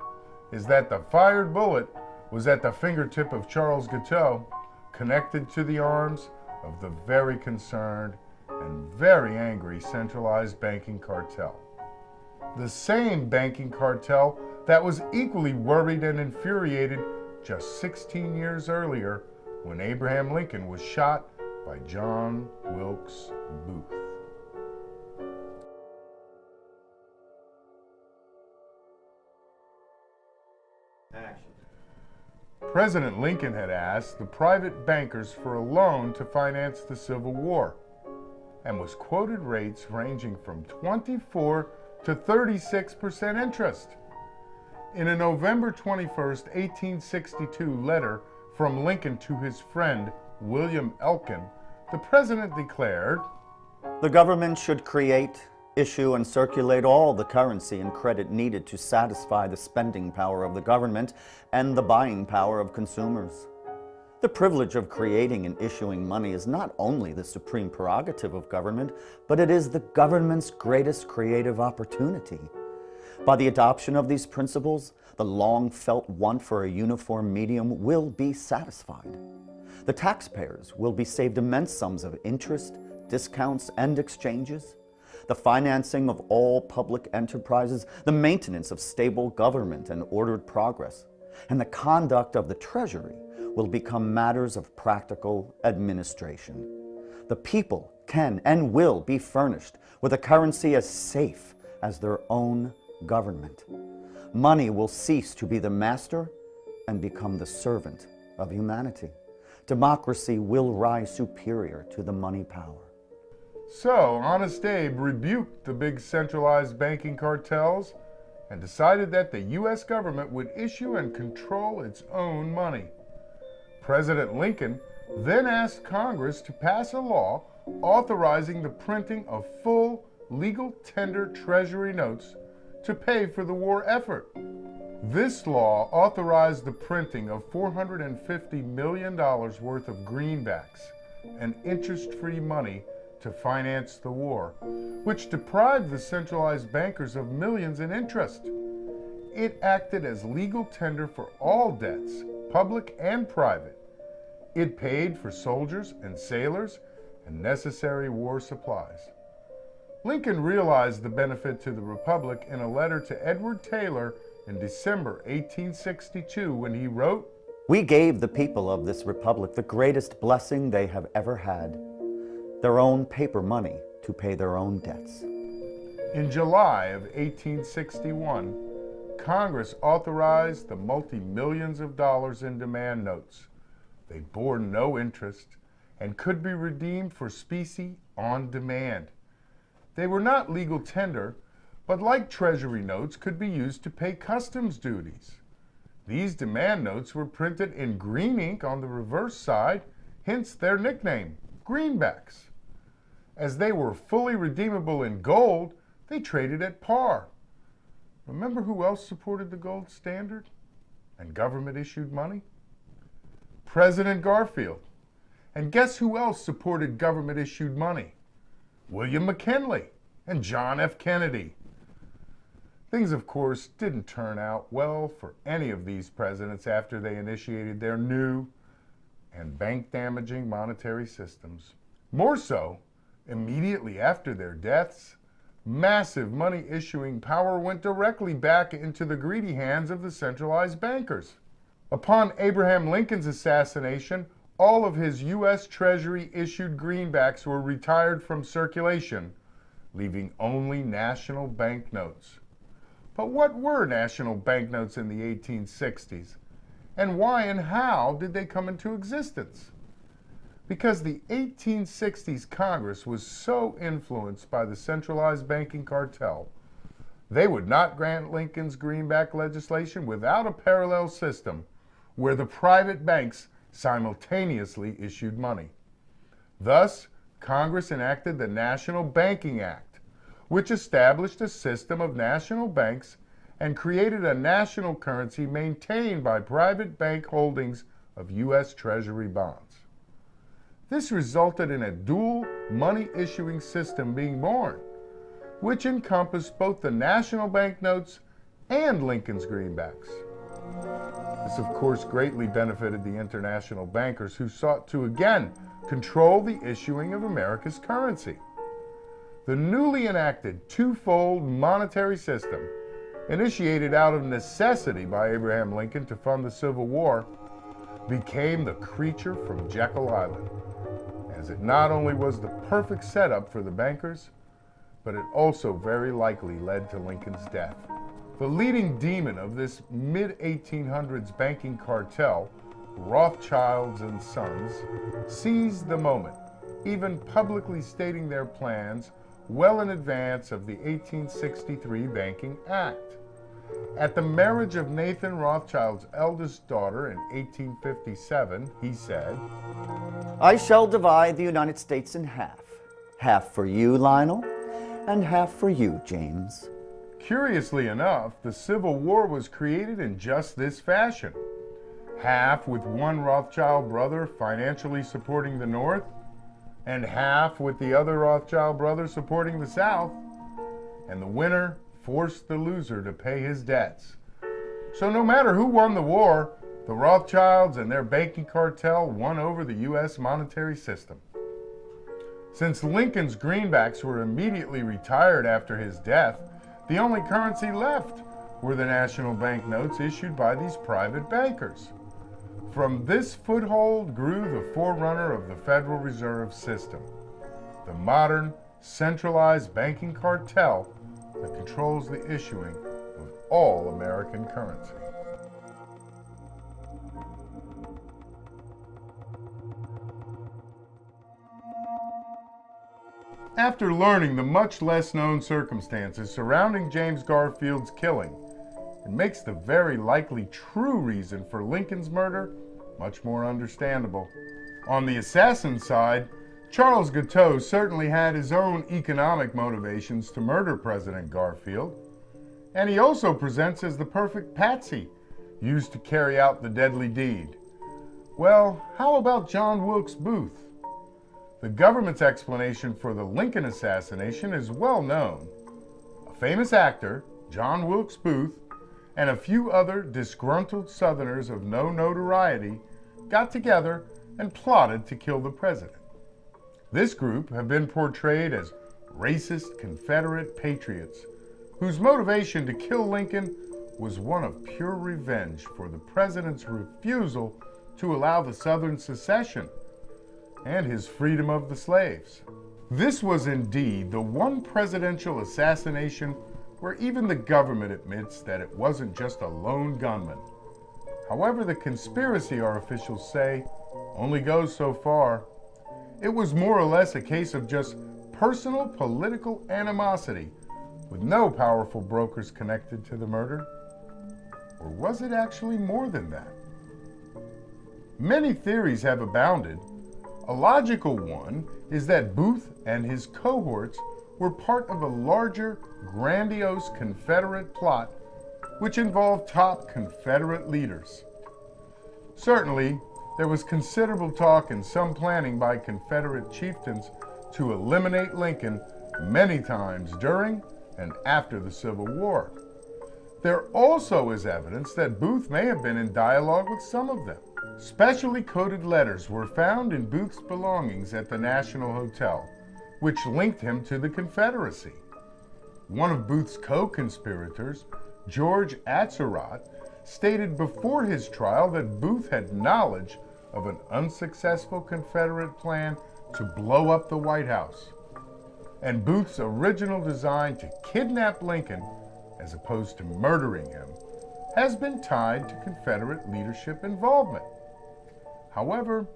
is that the fired bullet was at the fingertip of Charles Guiteau, connected to the arms of the very concerned and very angry centralized banking cartel. The same banking cartel that was equally worried and infuriated just 16 years earlier when Abraham Lincoln was shot by John Wilkes Booth. Action. President Lincoln had asked the private bankers for a loan to finance the Civil War, and was quoted rates ranging from 24 to 36% interest. In a November 21, 1862 letter from Lincoln to his friend William Elkin, the president declared, The government should create, issue, and circulate all the currency and credit needed to satisfy the spending power of the government and the buying power of consumers. The privilege of creating and issuing money is not only the supreme prerogative of government, but it is the government's greatest creative opportunity. By the adoption of these principles, the long-felt want for a uniform medium will be satisfied. The taxpayers will be saved immense sums of interest, discounts, and exchanges. The financing of all public enterprises, the maintenance of stable government and ordered progress, and the conduct of the Treasury will become matters of practical administration. The people can and will be furnished with a currency as safe as their own government. Money will cease to be the master and become the servant of humanity. democracy will rise superior to the money power. So, Honest Abe rebuked the big centralized banking cartels and decided that the U.S. government would issue and control its own money. President Lincoln then asked Congress to pass a law authorizing the printing of full legal tender Treasury notes to pay for the war effort. This law authorized the printing of $450 million worth of greenbacks and interest-free money to finance the war, which deprived the centralized bankers of millions in interest. It acted as legal tender for all debts, public and private. It paid for soldiers and sailors and necessary war supplies. Lincoln realized the benefit to the Republic in a letter to Edward Taylor in December 1862 when he wrote, "We gave the people of this republic the greatest blessing they have ever had, their own paper money to pay their own debts." In July of 1861, Congress authorized the multi-millions of dollars in demand notes. They bore no interest and could be redeemed for specie on demand. They were not legal tender, but like Treasury notes, could be used to pay customs duties. These demand notes were printed in green ink on the reverse side, hence their nickname, greenbacks. As they were fully redeemable in gold, they traded at par. Remember who else supported the gold standard and government-issued money? President Garfield. And guess who else supported government-issued money? William McKinley and John F. Kennedy. Things, of course, didn't turn out well for any of these presidents after they initiated their new and bank-damaging monetary systems. More so, immediately after their deaths, massive money-issuing power went directly back into the greedy hands of the centralized bankers. Upon Abraham Lincoln's assassination, all of his U.S. Treasury-issued greenbacks were retired from circulation, leaving only national banknotes. But what were national banknotes in the 1860s? And why and how did they come into existence? Because the 1860s Congress was so influenced by the centralized banking cartel, they would not grant Lincoln's greenback legislation without a parallel system where the private banks simultaneously issued money. Thus, Congress enacted the National Banking Act, which established a system of national banks and created a national currency maintained by private bank holdings of U.S. Treasury bonds. This resulted in a dual money-issuing system being born, which encompassed both the national banknotes and Lincoln's greenbacks. This, of course, greatly benefited the international bankers who sought to again control the issuing of America's currency. The newly enacted twofold monetary system, initiated out of necessity by Abraham Lincoln to fund the Civil War, became the creature from Jekyll Island, as it not only was the perfect setup for the bankers, but it also very likely led to Lincoln's death. The leading demon of this mid-1800s banking cartel, Rothschilds and Sons, seized the moment, even publicly stating their plans well in advance of the 1863 Banking Act. At the marriage of Nathan Rothschild's eldest daughter in 1857, he said, "I shall divide the United States in half. Half for you, Lionel, and half for you, James." Curiously enough, the Civil War was created in just this fashion. Half with one Rothschild brother financially supporting the North, and half with the other Rothschild brother supporting the South, and the winner forced the loser to pay his debts. So no matter who won the war, the Rothschilds and their banking cartel won over the U.S. monetary system. Since Lincoln's greenbacks were immediately retired after his death, the only currency left were the national banknotes issued by these private bankers. From this foothold grew the forerunner of the Federal Reserve System, the modern, centralized banking cartel that controls the issuing of all American currency. After learning the much less known circumstances surrounding James Garfield's killing, it makes the very likely true reason for Lincoln's murder much more understandable. On the assassin side, Charles Guiteau certainly had his own economic motivations to murder President Garfield, and he also presents as the perfect patsy used to carry out the deadly deed. Well, how about John Wilkes Booth? The government's explanation for the Lincoln assassination is well known. A famous actor, John Wilkes Booth, and a few other disgruntled Southerners of no notoriety got together and plotted to kill the president. This group have been portrayed as racist Confederate patriots whose motivation to kill Lincoln was one of pure revenge for the president's refusal to allow the Southern secession and his freedom of the slaves. This was indeed the one presidential assassination where even the government admits that it wasn't just a lone gunman. However, the conspiracy, our officials say, only goes so far. It was more or less a case of just personal political animosity with no powerful brokers connected to the murder. Or was it actually more than that? Many theories have abounded. A logical one is that Booth and his cohorts were part of a larger, grandiose Confederate plot which involved top Confederate leaders. Certainly, there was considerable talk and some planning by Confederate chieftains to eliminate Lincoln many times during and after the Civil War. There also is evidence that Booth may have been in dialogue with some of them. Specially coded letters were found in Booth's belongings at the National Hotel, which linked him to the Confederacy. One of Booth's co-conspirators, George Atzerodt, stated before his trial that Booth had knowledge of an unsuccessful Confederate plan to blow up the White House, and Booth's original design to kidnap Lincoln, as opposed to murdering him, has been tied to Confederate leadership involvement. However,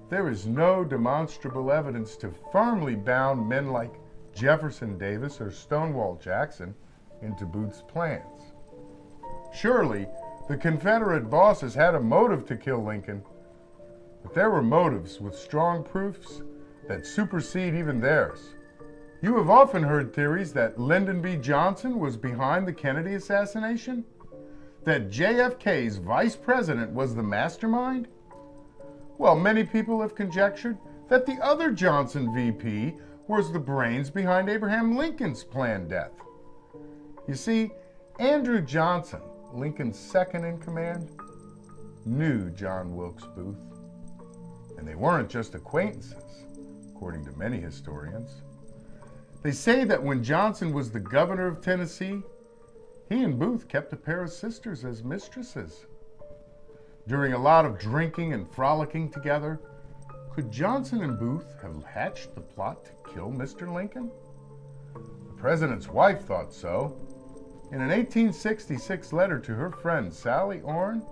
there is no demonstrable evidence to firmly bound men like Jefferson Davis or Stonewall Jackson into Booth's plans. Surely, the Confederate bosses had a motive to kill Lincoln, but there were motives with strong proofs that supersede even theirs. You have often heard theories that Lyndon B. Johnson was behind the Kennedy assassination, that JFK's vice president was the mastermind. Well, many people have conjectured that the other Johnson VP was the brains behind Abraham Lincoln's planned death. You see, Andrew Johnson, Lincoln's second in command, knew John Wilkes Booth. And they weren't just acquaintances, according to many historians. They say that when Johnson was the governor of Tennessee, he and Booth kept a pair of sisters as mistresses. During a lot of drinking and frolicking together, could Johnson and Booth have hatched the plot to kill Mr. Lincoln? The president's wife thought so. In an 1866 letter to her friend Sally Orne,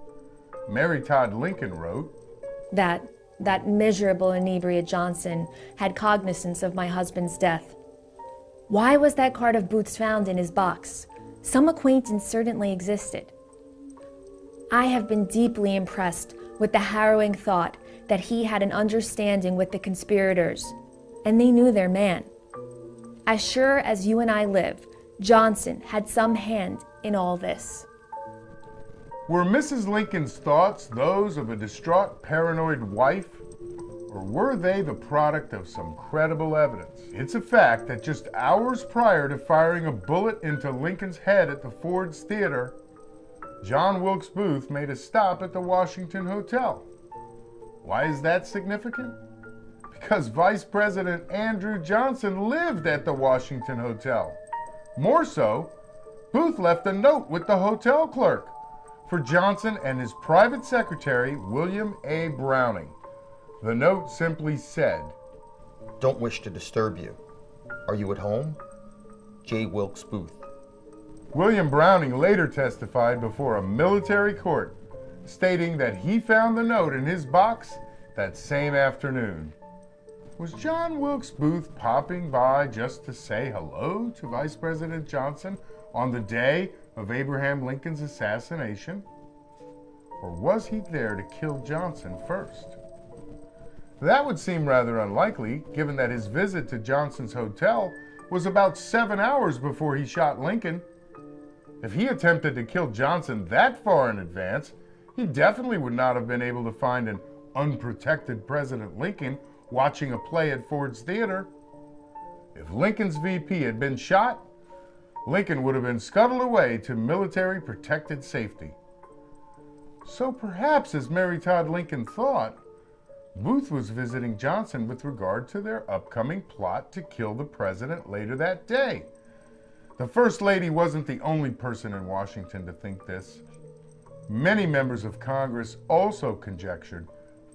Mary Todd Lincoln wrote, That miserable inebriate Johnson had cognizance of my husband's death. Why was that card of Booth's found in his box? Some acquaintance certainly existed. I have been deeply impressed with the harrowing thought that he had an understanding with the conspirators, and they knew their man. As sure as you and I live, Johnson had some hand in all this. Were Mrs. Lincoln's thoughts those of a distraught, paranoid wife, or were they the product of some credible evidence? It's a fact that just hours prior to firing a bullet into Lincoln's head at the Ford's Theater, John Wilkes Booth made a stop at the Washington Hotel. Why is that significant? Because Vice President Andrew Johnson lived at the Washington Hotel. More so, Booth left a note with the hotel clerk for Johnson and his private secretary, William A. Browning. The note simply said, "Don't wish to disturb you. Are you at home? J. Wilkes Booth." William Browning later testified before a military court, stating that he found the note in his box that same afternoon. Was John Wilkes Booth popping by just to say hello to Vice President Johnson on the day of Abraham Lincoln's assassination? Or was he there to kill Johnson first? That would seem rather unlikely, given that his visit to Johnson's hotel was about 7 hours before he shot Lincoln. If he attempted to kill Johnson that far in advance, he definitely would not have been able to find an unprotected President Lincoln watching a play at Ford's Theater. If Lincoln's VP had been shot, Lincoln would have been scuttled away to military protected safety. So perhaps, as Mary Todd Lincoln thought, Booth was visiting Johnson with regard to their upcoming plot to kill the president later that day. The First Lady wasn't the only person in Washington to think this. Many members of Congress also conjectured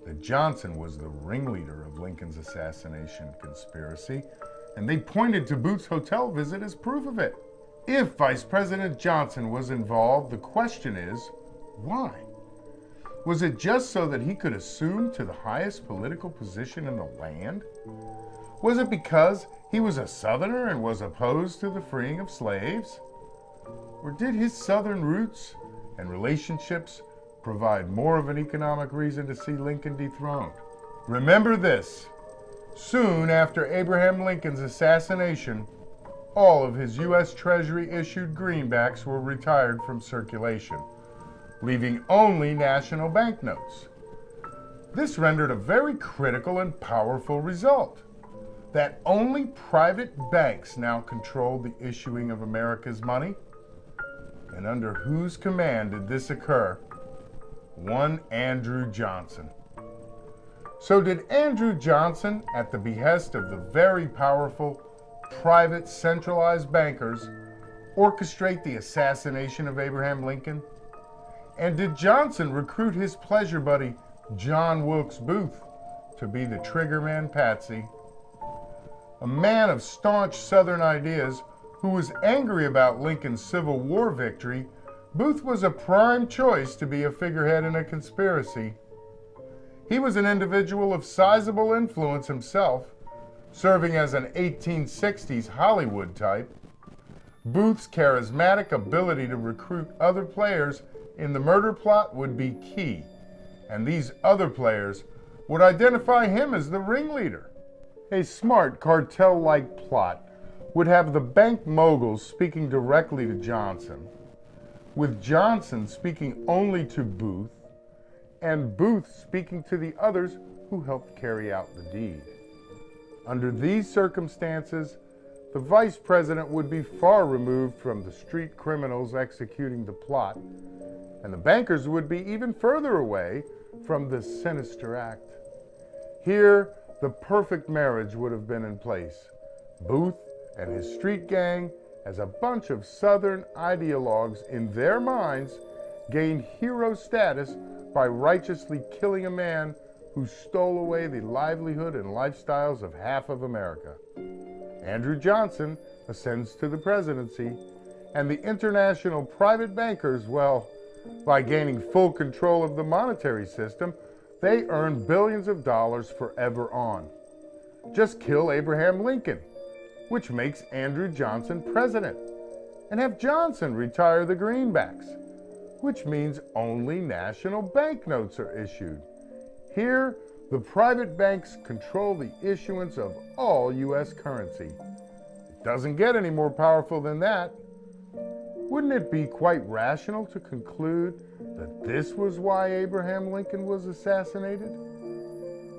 that Johnson was the ringleader of Lincoln's assassination conspiracy, and they pointed to Booth's hotel visit as proof of it. If Vice President Johnson was involved, the question is, why? Was it just so that he could assume to the highest political position in the land? Was it because he was a Southerner and was opposed to the freeing of slaves? Or did his Southern roots and relationships provide more of an economic reason to see Lincoln dethroned? Remember this: soon after Abraham Lincoln's assassination, all of his U.S. Treasury issued greenbacks were retired from circulation, leaving only national banknotes. This rendered a very critical and powerful result: that only private banks now controlled the issuing of America's money. And under whose command did this occur? One Andrew Johnson. So did Andrew Johnson, at the behest of the very powerful private centralized bankers, orchestrate the assassination of Abraham Lincoln? And did Johnson recruit his pleasure buddy, John Wilkes Booth, to be the triggerman patsy? A man of staunch Southern ideas who was angry about Lincoln's Civil War victory, Booth was a prime choice to be a figurehead in a conspiracy. He was an individual of sizable influence himself, serving as an 1860s Hollywood type. Booth's charismatic ability to recruit other players in the murder plot would be key, and these other players would identify him as the ringleader. A smart cartel-like plot would have the bank moguls speaking directly to Johnson, with Johnson speaking only to Booth, and Booth speaking to the others who helped carry out the deed. Under these circumstances, the vice president would be far removed from the street criminals executing the plot, and the bankers would be even further away from the sinister act. Here, the perfect marriage would have been in place: Booth and his street gang, as a bunch of Southern ideologues in their minds, gained hero status by righteously killing a man who stole away the livelihood and lifestyles of half of America. Andrew Johnson ascends to the presidency, and the international private bankers, well, by gaining full control of the monetary system, they earn billions of dollars forever on. Just kill Abraham Lincoln, which makes Andrew Johnson president, and have Johnson retire the greenbacks, which means only national banknotes are issued. Here, the private banks control the issuance of all U.S. currency. It doesn't get any more powerful than that. Wouldn't it be quite rational to conclude that this was why Abraham Lincoln was assassinated?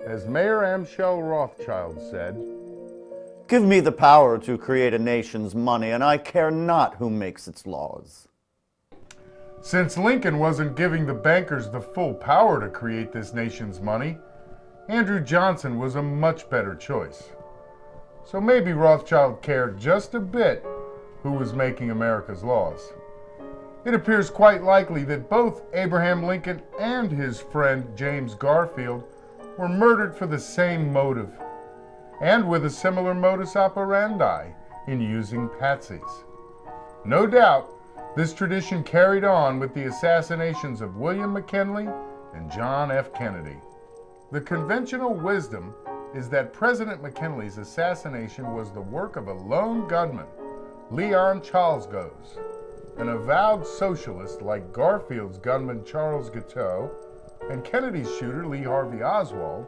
As Mayor Amschel Rothschild said, "Give me the power to create a nation's money, and I care not who makes its laws." since Lincoln wasn't giving the bankers the full power to create this nation's money, Andrew Johnson was a much better choice. So maybe Rothschild cared just a bit who was making America's laws. It appears quite likely that both Abraham Lincoln and his friend James Garfield were murdered for the same motive, and with a similar modus operandi in using patsies. No doubt, this tradition carried on with the assassinations of William McKinley and John F. Kennedy. The conventional wisdom is that President McKinley's assassination was the work of a lone gunman, Leon Charles-Goes, an avowed socialist like Garfield's gunman Charles Guiteau and Kennedy's shooter Lee Harvey Oswald.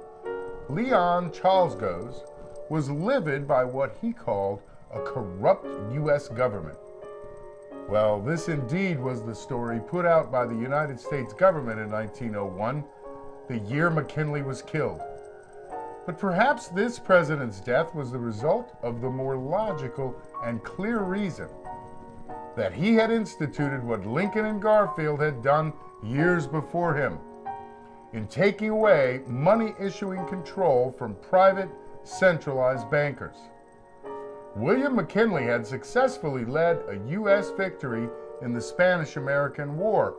Leon Charles-Goes was livid by what he called a corrupt U.S. government. Well, this indeed was the story put out by the United States government in 1901, the year McKinley was killed. But perhaps this president's death was the result of the more logical and clear reason that he had instituted what Lincoln and Garfield had done years before him in taking away money issuing control from private, centralized bankers. William McKinley had successfully led a U.S. victory in the Spanish-American War,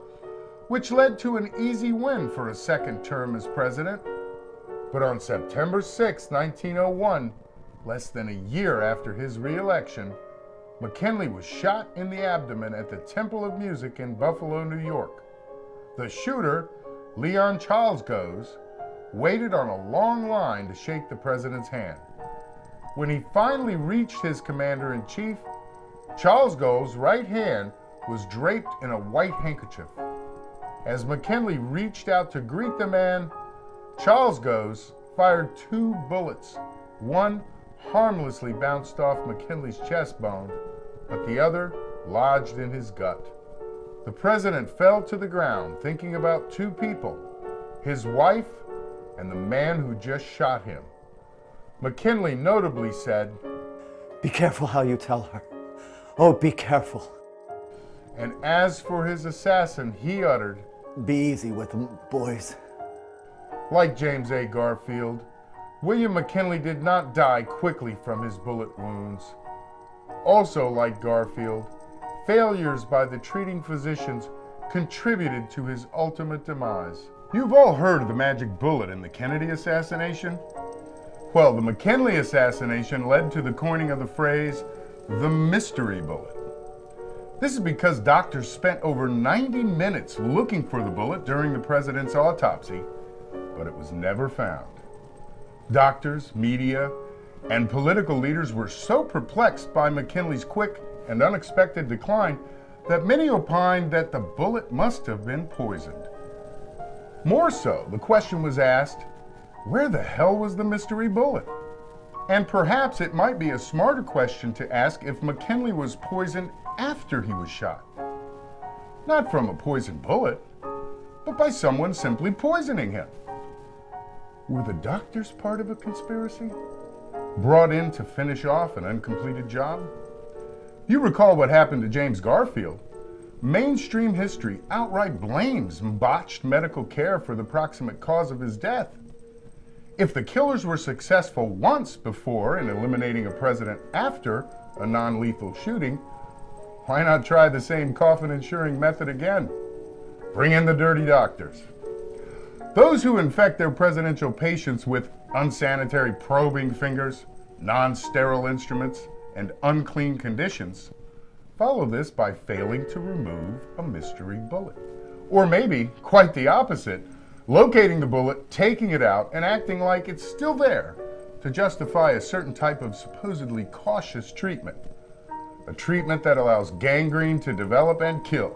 which led to an easy win for a second term as president. But on September 6, 1901, less than a year after his re-election, McKinley was shot in the abdomen at the Temple of Music in Buffalo, New York. The shooter, Leon Charles-Goes, waited on a long line to shake the president's hand. When he finally reached his commander-in-chief, Charles-Goes' right hand was draped in a white handkerchief. As McKinley reached out to greet the man, Charles-Goes fired 2 bullets. One harmlessly bounced off McKinley's chest bone, but the other lodged in his gut. The president fell to the ground thinking about 2 people, his wife and the man who just shot him. McKinley notably said, Be careful how you tell her. Oh, be careful. And as for his assassin, he uttered, Be easy with them, boys. Like James A. Garfield, William McKinley did not die quickly from his bullet wounds. Also, like Garfield, failures by the treating physicians contributed to his ultimate demise. You've all heard of the magic bullet in the Kennedy assassination? Well, the McKinley assassination led to the coining of the phrase, the mystery bullet. This is because doctors spent over 90 minutes looking for the bullet during the president's autopsy, but it was never found. Doctors, media, and political leaders were so perplexed by McKinley's quick and unexpected decline that many opined that the bullet must have been poisoned. More so, the question was asked, where the hell was the mystery bullet? And perhaps it might be a smarter question to ask if McKinley was poisoned after he was shot. Not from a poisoned bullet, but by someone simply poisoning him. Were the doctors part of a conspiracy? Brought in to finish off an uncompleted job? You recall what happened to James Garfield. Mainstream history outright blames botched medical care for the proximate cause of his death. If the killers were successful once before in eliminating a president after a non-lethal shooting, why not try the same coffin-insuring method again? Bring in the dirty doctors. Those who infect their presidential patients with unsanitary probing fingers, non-sterile instruments, and unclean conditions follow this by failing to remove a mystery bullet. Or maybe, quite the opposite, locating the bullet, taking it out, and acting like it's still there to justify a certain type of supposedly cautious treatment. A treatment that allows gangrene to develop and kill.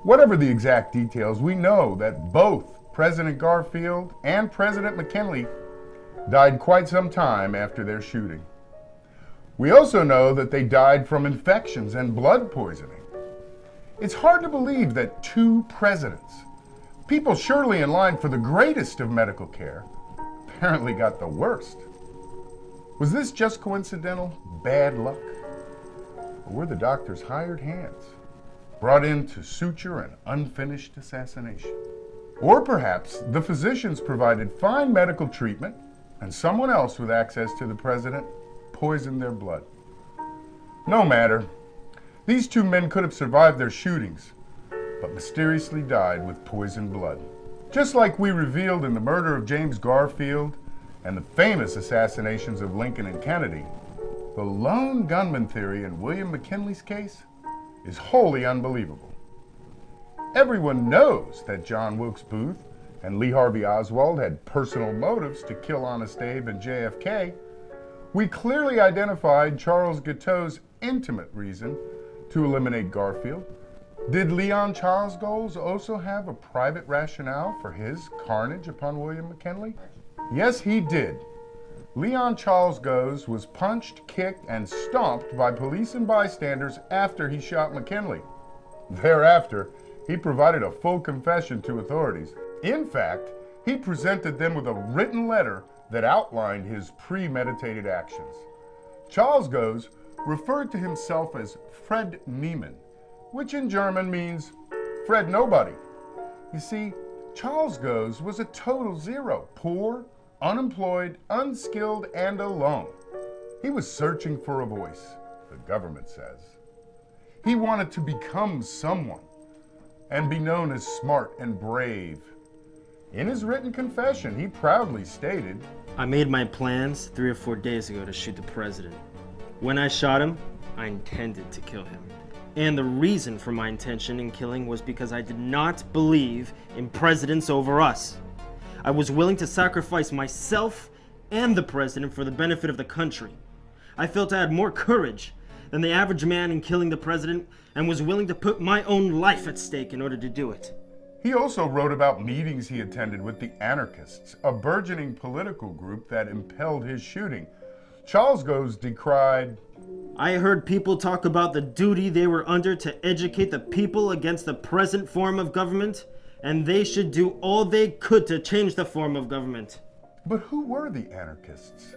Whatever the exact details, we know that both President Garfield and President McKinley died quite some time after their shooting. We also know that they died from infections and blood poisoning. It's hard to believe that 2 presidents, people surely in line for the greatest of medical care, apparently got the worst. Was this just coincidental bad luck? Or were the doctors hired hands, brought in to suture an unfinished assassination? Or perhaps the physicians provided fine medical treatment and someone else with access to the president poisoned their blood. No matter. These 2 men could have survived their shootings, but mysteriously died with poisoned blood. Just like we revealed in the murder of James Garfield and the famous assassinations of Lincoln and Kennedy, the lone gunman theory in William McKinley's case is wholly unbelievable. Everyone knows that John Wilkes Booth and Lee Harvey Oswald had personal motives to kill Honest Abe and JFK, we clearly identified Charles Guiteau's intimate reason to eliminate Garfield. Did Leon Charles Goals also have a private rationale for his carnage upon William McKinley? Yes, he did. Leon Charles Goes was punched, kicked, and stomped by police and bystanders after he shot McKinley. Thereafter, he provided a full confession to authorities. In fact, he presented them with a written letter that outlined his premeditated actions. Charles Goes referred to himself as Fred Niemann, which in German means Fred Nobody. You see, Charles Goes was a total zero, poor, unemployed, unskilled, and alone. He was searching for a voice, the government says. He wanted to become someone and be known as smart and brave. In his written confession, he proudly stated, I made my plans 3 or 4 days ago to shoot the president. When I shot him, I intended to kill him. And the reason for my intention in killing was because I did not believe in presidents over us. I was willing to sacrifice myself and the president for the benefit of the country. I felt I had more courage than the average man in killing the president and was willing to put my own life at stake in order to do it. He also wrote about meetings he attended with the anarchists, a burgeoning political group that impelled his shooting. Charles Goes decried, I heard people talk about the duty they were under to educate the people against the present form of government, and they should do all they could to change the form of government. But who were the anarchists?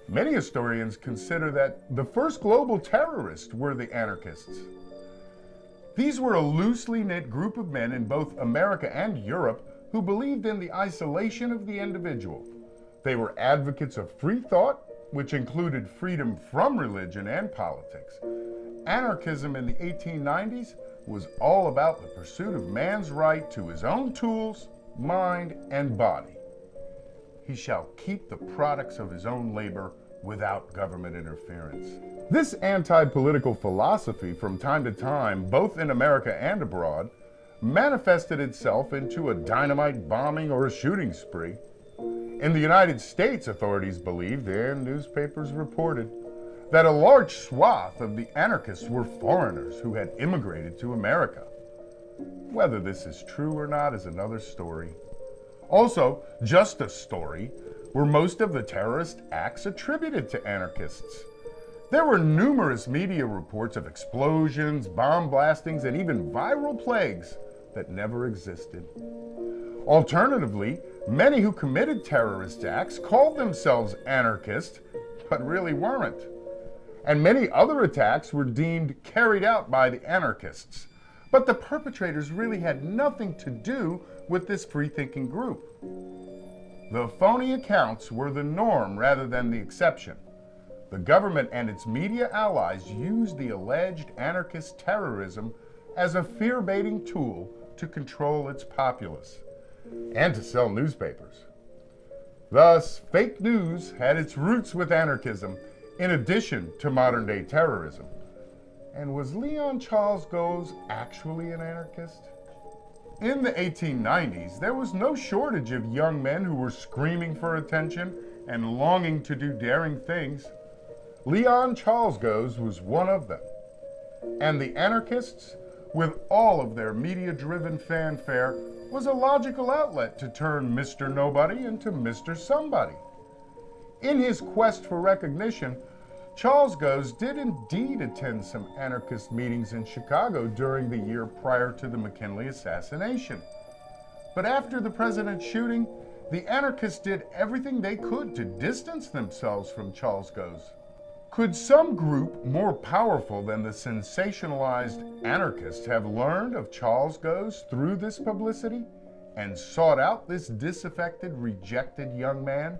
Many historians consider that the first global terrorists were the anarchists. These were a loosely knit group of men in both America and Europe who believed in the isolation of the individual. They were advocates of free thought, which included freedom from religion and politics. Anarchism in the 1890s was all about the pursuit of man's right to his own tools, mind, and body. He shall keep the products of his own labor without government interference. This anti-political philosophy from time to time, both in America and abroad, manifested itself into a dynamite bombing or a shooting spree. In the United States, authorities believed, and newspapers reported, that a large swath of the anarchists were foreigners who had immigrated to America. Whether this is true or not is another story. Also, just a story, were most of the terrorist acts attributed to anarchists. There were numerous media reports of explosions, bomb blastings, and even viral plagues that never existed. Alternatively, many who committed terrorist acts called themselves anarchists, but really weren't. And many other attacks were deemed carried out by the anarchists. But the perpetrators really had nothing to do with this free-thinking group. The phony accounts were the norm rather than the exception. The government and its media allies used the alleged anarchist terrorism as a fear-baiting tool to control its populace and to sell newspapers. Thus, fake news had its roots with anarchism in addition to modern-day terrorism. And was Leon Charles Goes actually an anarchist? In the 1890s, there was no shortage of young men who were screaming for attention and longing to do daring things. Leon Charles Goes was one of them. And the anarchists, with all of their media-driven fanfare, was a logical outlet to turn Mr. Nobody into Mr. Somebody. In his quest for recognition, Charles Goes did indeed attend some anarchist meetings in Chicago during the year prior to the McKinley assassination. But after the president's shooting, the anarchists did everything they could to distance themselves from Charles Goes. Could some group more powerful than the sensationalized anarchists have learned of Charles Goes through this publicity and sought out this disaffected, rejected young man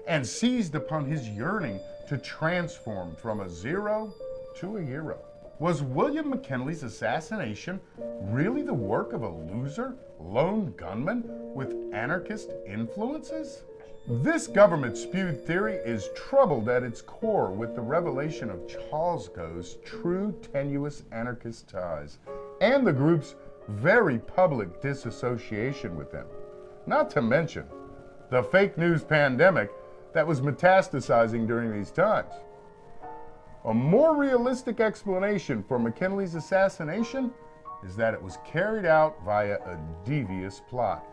and seized upon his yearning to transform from a zero to a hero? Was William McKinley's assassination really the work of a loser, lone gunman with anarchist influences? This government-spewed theory is troubled at its core with the revelation of Charles Goes' true tenuous anarchist ties and the group's very public disassociation with him, not to mention the fake news pandemic that was metastasizing during these times. A more realistic explanation for McKinley's assassination is that it was carried out via a devious plot,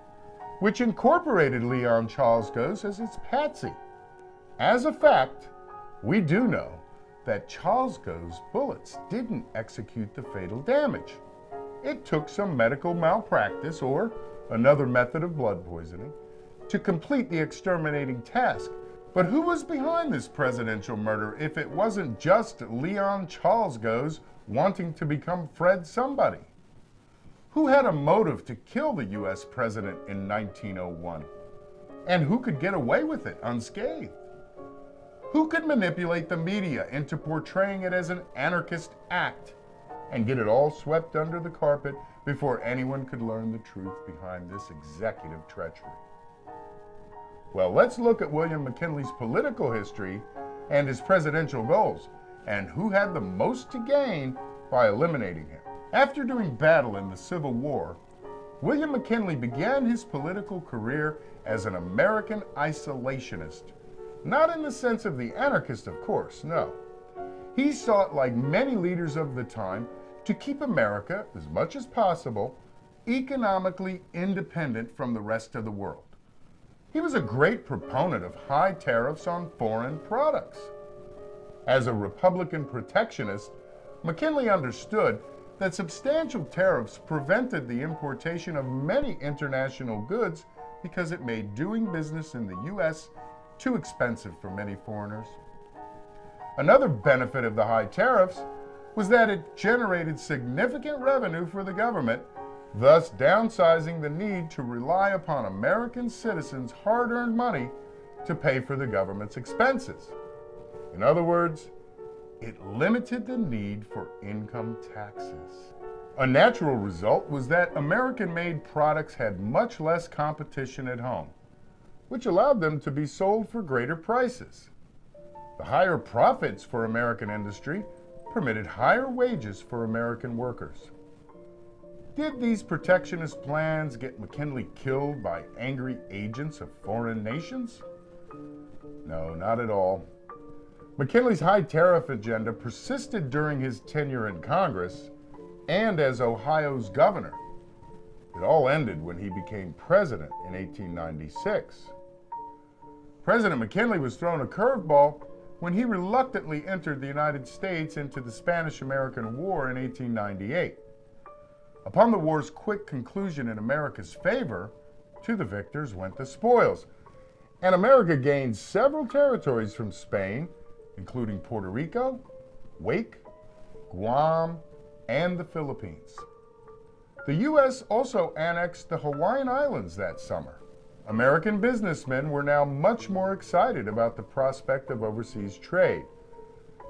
which incorporated Leon Charles as its patsy. As a fact, we do know that Charles bullets didn't execute the fatal damage. It took some medical malpractice or another method of blood poisoning to complete the exterminating task. But who was behind this presidential murder if it wasn't just Leon Charles wanting to become Fred somebody? Who had a motive to kill the US president in 1901? And who could get away with it unscathed? Who could manipulate the media into portraying it as an anarchist act and get it all swept under the carpet before anyone could learn the truth behind this executive treachery? Well, let's look at William McKinley's political history and his presidential goals, and who had the most to gain by eliminating him. After doing battle in the Civil War, William McKinley began his political career as an American isolationist. Not in the sense of the anarchist, of course, no. He sought, like many leaders of the time, to keep America, as much as possible, economically independent from the rest of the world. He was a great proponent of high tariffs on foreign products. As a Republican protectionist, McKinley understood that substantial tariffs prevented the importation of many international goods because it made doing business in the U.S. too expensive for many foreigners. Another benefit of the high tariffs was that it generated significant revenue for the government, thus downsizing the need to rely upon American citizens' hard-earned money to pay for the government's expenses. In other words, it limited the need for income taxes. A natural result was that American-made products had much less competition at home, which allowed them to be sold for greater prices. The higher profits for American industry permitted higher wages for American workers. Did these protectionist plans get McKinley killed by angry agents of foreign nations? No, not at all. McKinley's high tariff agenda persisted during his tenure in Congress and as Ohio's governor. It all ended when he became president in 1896. President McKinley was thrown a curveball when he reluctantly entered the United States into the Spanish-American War in 1898. Upon the war's quick conclusion in America's favor, to the victors went the spoils, and America gained several territories from Spain, including Puerto Rico, Wake, Guam, and the Philippines. The U.S. also annexed the Hawaiian Islands that summer. American businessmen were now much more excited about the prospect of overseas trade,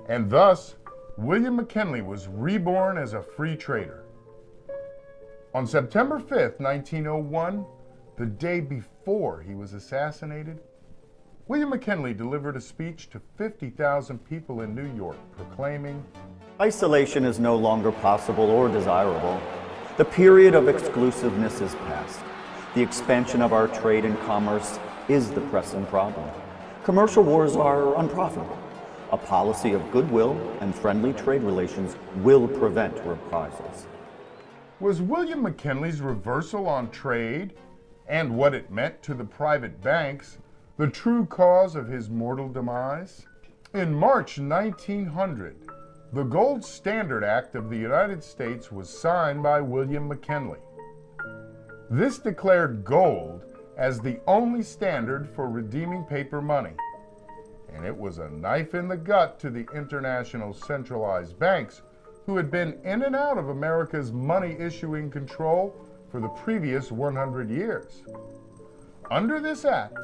and thus William McKinley was reborn as a free trader. On September 5th, 1901, the day before he was assassinated, William McKinley delivered a speech to 50,000 people in New York proclaiming, Isolation is no longer possible or desirable. The period of exclusiveness is past. The expansion of our trade and commerce is the pressing problem. Commercial wars are unprofitable. A policy of goodwill and friendly trade relations will prevent reprisals. Was William McKinley's reversal on trade and what it meant to the private banks the true cause of his mortal demise? In March 1900, the Gold Standard Act of the United States was signed by William McKinley. This declared gold as the only standard for redeeming paper money, and it was a knife in the gut to the international centralized banks who had been in and out of America's money issuing control for the previous 100 years. Under this act,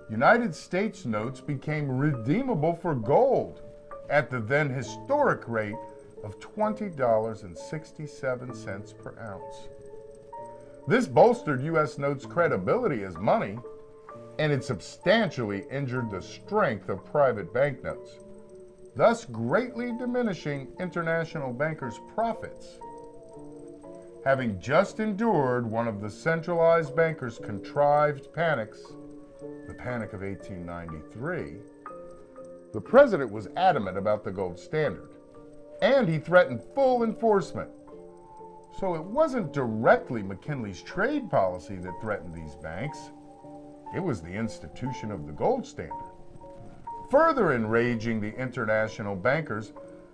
United States notes became redeemable for gold at the then historic rate of $20.67 per ounce. This bolstered U.S. notes' credibility as money, and it substantially injured the strength of private banknotes, thus greatly diminishing international bankers' profits. having just endured one of the centralized bankers' contrived panics, the Panic of 1893, the president was adamant about the gold standard, and he threatened full enforcement. So it wasn't directly McKinley's trade policy that threatened these banks. It was the institution of the gold standard. Further enraging the international bankers,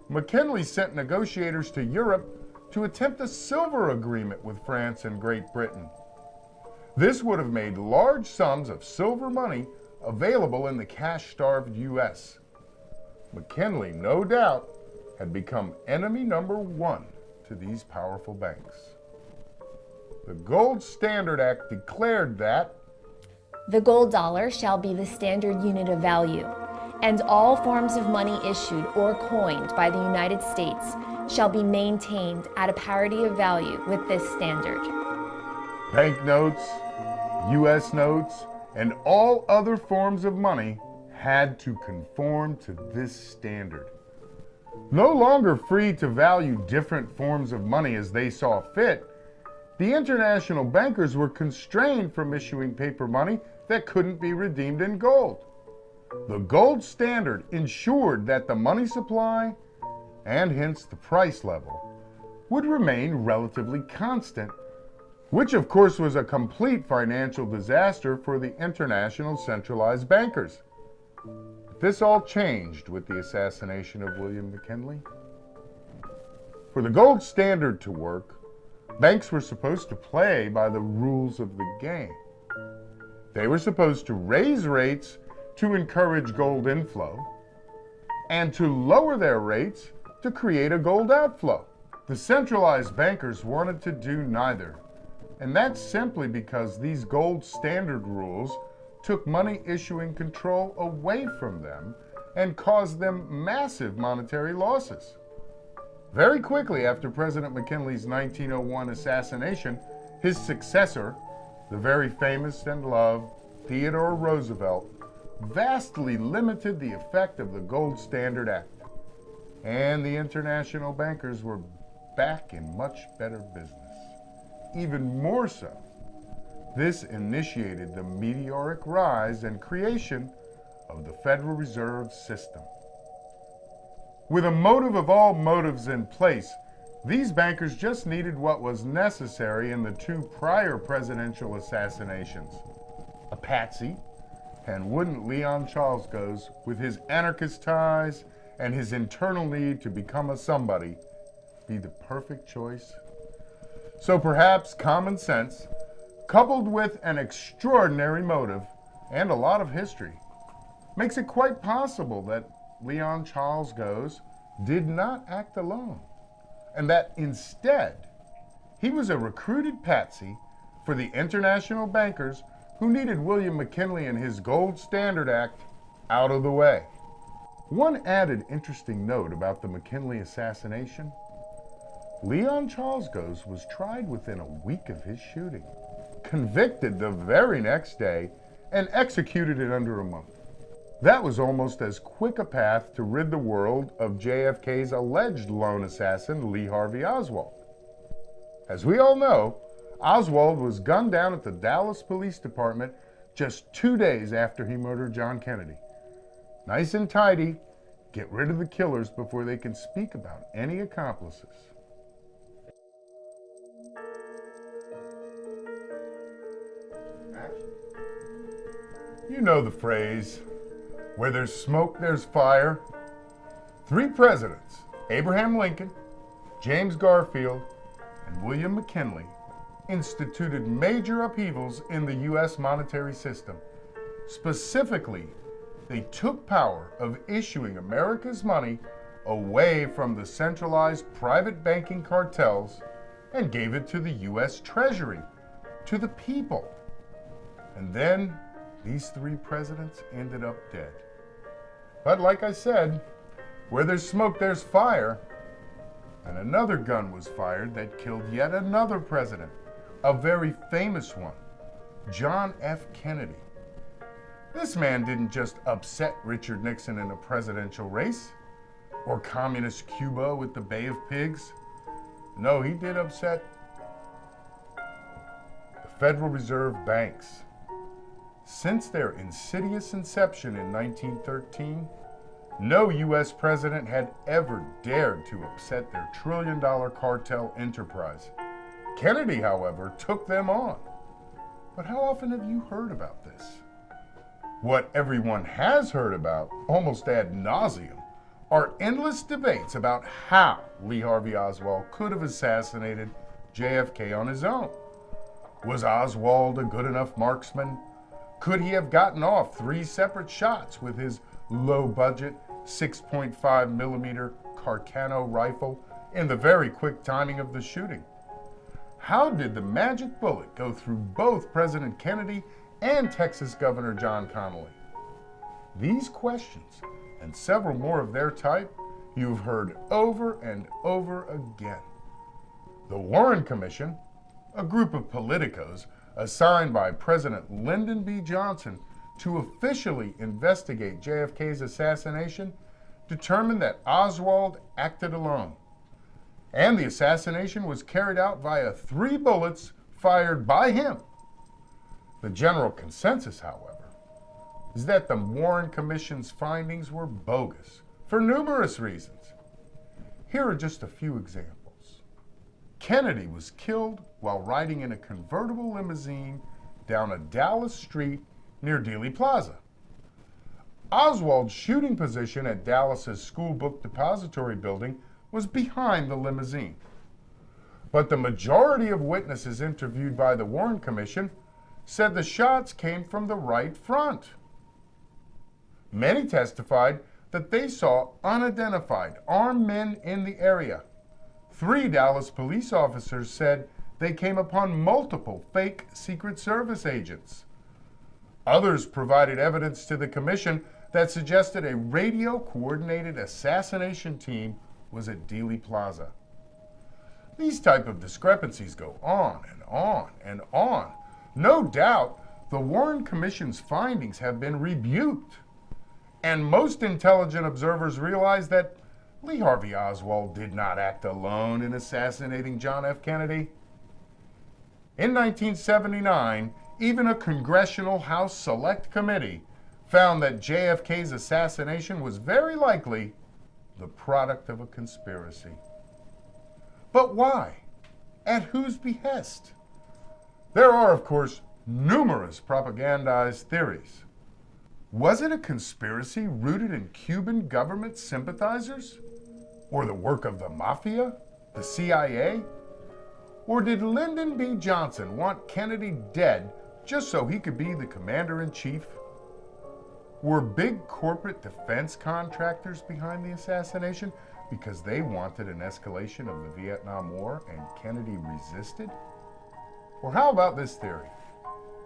McKinley sent negotiators to Europe to attempt a silver agreement with France and Great Britain. This would have made large sums of silver money available in the cash-starved U.S. McKinley, no doubt, had become enemy number one to these powerful banks. The Gold Standard Act declared that the gold dollar shall be the standard unit of value, and all forms of money issued or coined by the United States shall be maintained at a parity of value with this standard. banknotes, U.S. notes, and all other forms of money had to conform to this standard. No longer free to value different forms of money as they saw fit, the international bankers were constrained from issuing paper money that couldn't be redeemed in gold. The gold standard ensured that the money supply, and hence the price level, would remain relatively constant, which of course was a complete financial disaster for the international centralized bankers. But this all changed with the assassination of William McKinley. For the gold standard to work, banks were supposed to play by the rules of the game. They were supposed to raise rates to encourage gold inflow, and to lower their rates to create a gold outflow. The centralized bankers wanted to do neither, and that's simply because these gold standard rules took money issuing control away from them and caused them massive monetary losses. Very quickly after President McKinley's 1901 assassination, his successor, the very famous and loved Theodore Roosevelt, vastly limited the effect of the Gold Standard Act, and the international bankers were back in much better business. Even more so, this initiated the meteoric rise and creation of the Federal Reserve System. With a motive of all motives in place, these bankers just needed what was necessary in the two prior presidential assassinations: a patsy. And wouldn't Leon Charles, with his anarchist ties and his internal need to become a somebody, be the perfect choice? So perhaps common sense, coupled with an extraordinary motive and a lot of history, makes it quite possible that Leon Charles did not act alone, and that instead he was a recruited patsy for the international bankers who needed William McKinley and his Gold Standard Act out of the way. One added interesting note about the McKinley assassination: Leon Charles was tried within a week of his shooting, convicted the very next day, and executed in under a month. That was almost as quick a path to rid the world of JFK's alleged lone assassin, Lee Harvey Oswald. As we all know, Oswald was gunned down at the Dallas Police Department just 2 days after he murdered John Kennedy. Nice and tidy, get rid of the killers before they can speak about any accomplices. You know the phrase, where there's smoke, there's fire. 3 presidents, Abraham Lincoln, James Garfield, and William McKinley, instituted major upheavals in the U.S. monetary system. Specifically, they took power of issuing America's money away from the centralized private banking cartels and gave it to the U.S. Treasury, to the people. And then these 3 presidents ended up dead. But like I said, where there's smoke, there's fire. And another gun was fired that killed yet another president, a very famous one, John F. Kennedy. This man didn't just upset Richard Nixon in a presidential race, or communist Cuba with the Bay of Pigs. No, he did upset Federal Reserve banks. Since their insidious inception in 1913, no U.S. president had ever dared to upset their trillion-dollar cartel enterprise. Kennedy, however, took them on. But how often have you heard about this? What everyone has heard about, almost ad nauseum, are endless debates about how Lee Harvey Oswald could have assassinated JFK on his own. Was Oswald a good enough marksman? Could he have gotten off 3 separate shots with his low-budget 6.5 millimeter Carcano rifle in the very quick timing of the shooting? How did the magic bullet go through both President Kennedy and Texas Governor John Connally? These questions, and several more of their type, you've heard over and over again. The Warren Commission, a group of politicos assigned by President Lyndon B. Johnson to officially investigate JFK's assassination, determined that Oswald acted alone. And the assassination was carried out via 3 bullets fired by him. The general consensus, however, is that the Warren Commission's findings were bogus for numerous reasons. Here are just a few examples. Kennedy was killed while riding in a convertible limousine down a Dallas street near Dealey Plaza. Oswald's shooting position at Dallas's School Book Depository building was behind the limousine. But the majority of witnesses interviewed by the Warren Commission said the shots came from the right front. Many testified that they saw unidentified armed men in the area. 3 Dallas police officers said they came upon multiple fake Secret Service agents. Others provided evidence to the commission that suggested a radio-coordinated assassination team was at Dealey Plaza. These type of discrepancies go on and on and on. No doubt, the Warren Commission's findings have been rebuked. And most intelligent observers realize that Lee Harvey Oswald did not act alone in assassinating John F. Kennedy. In 1979, even a Congressional House Select Committee found that JFK's assassination was very likely the product of a conspiracy. But why? At whose behest? There are, of course, numerous propagandized theories. Was it a conspiracy rooted in Cuban government sympathizers? Or the work of the mafia, the CIA? Or did Lyndon B. Johnson want Kennedy dead just so he could be the commander-in-chief? Were big corporate defense contractors behind the assassination because they wanted an escalation of the Vietnam War and Kennedy resisted? Or how about this theory?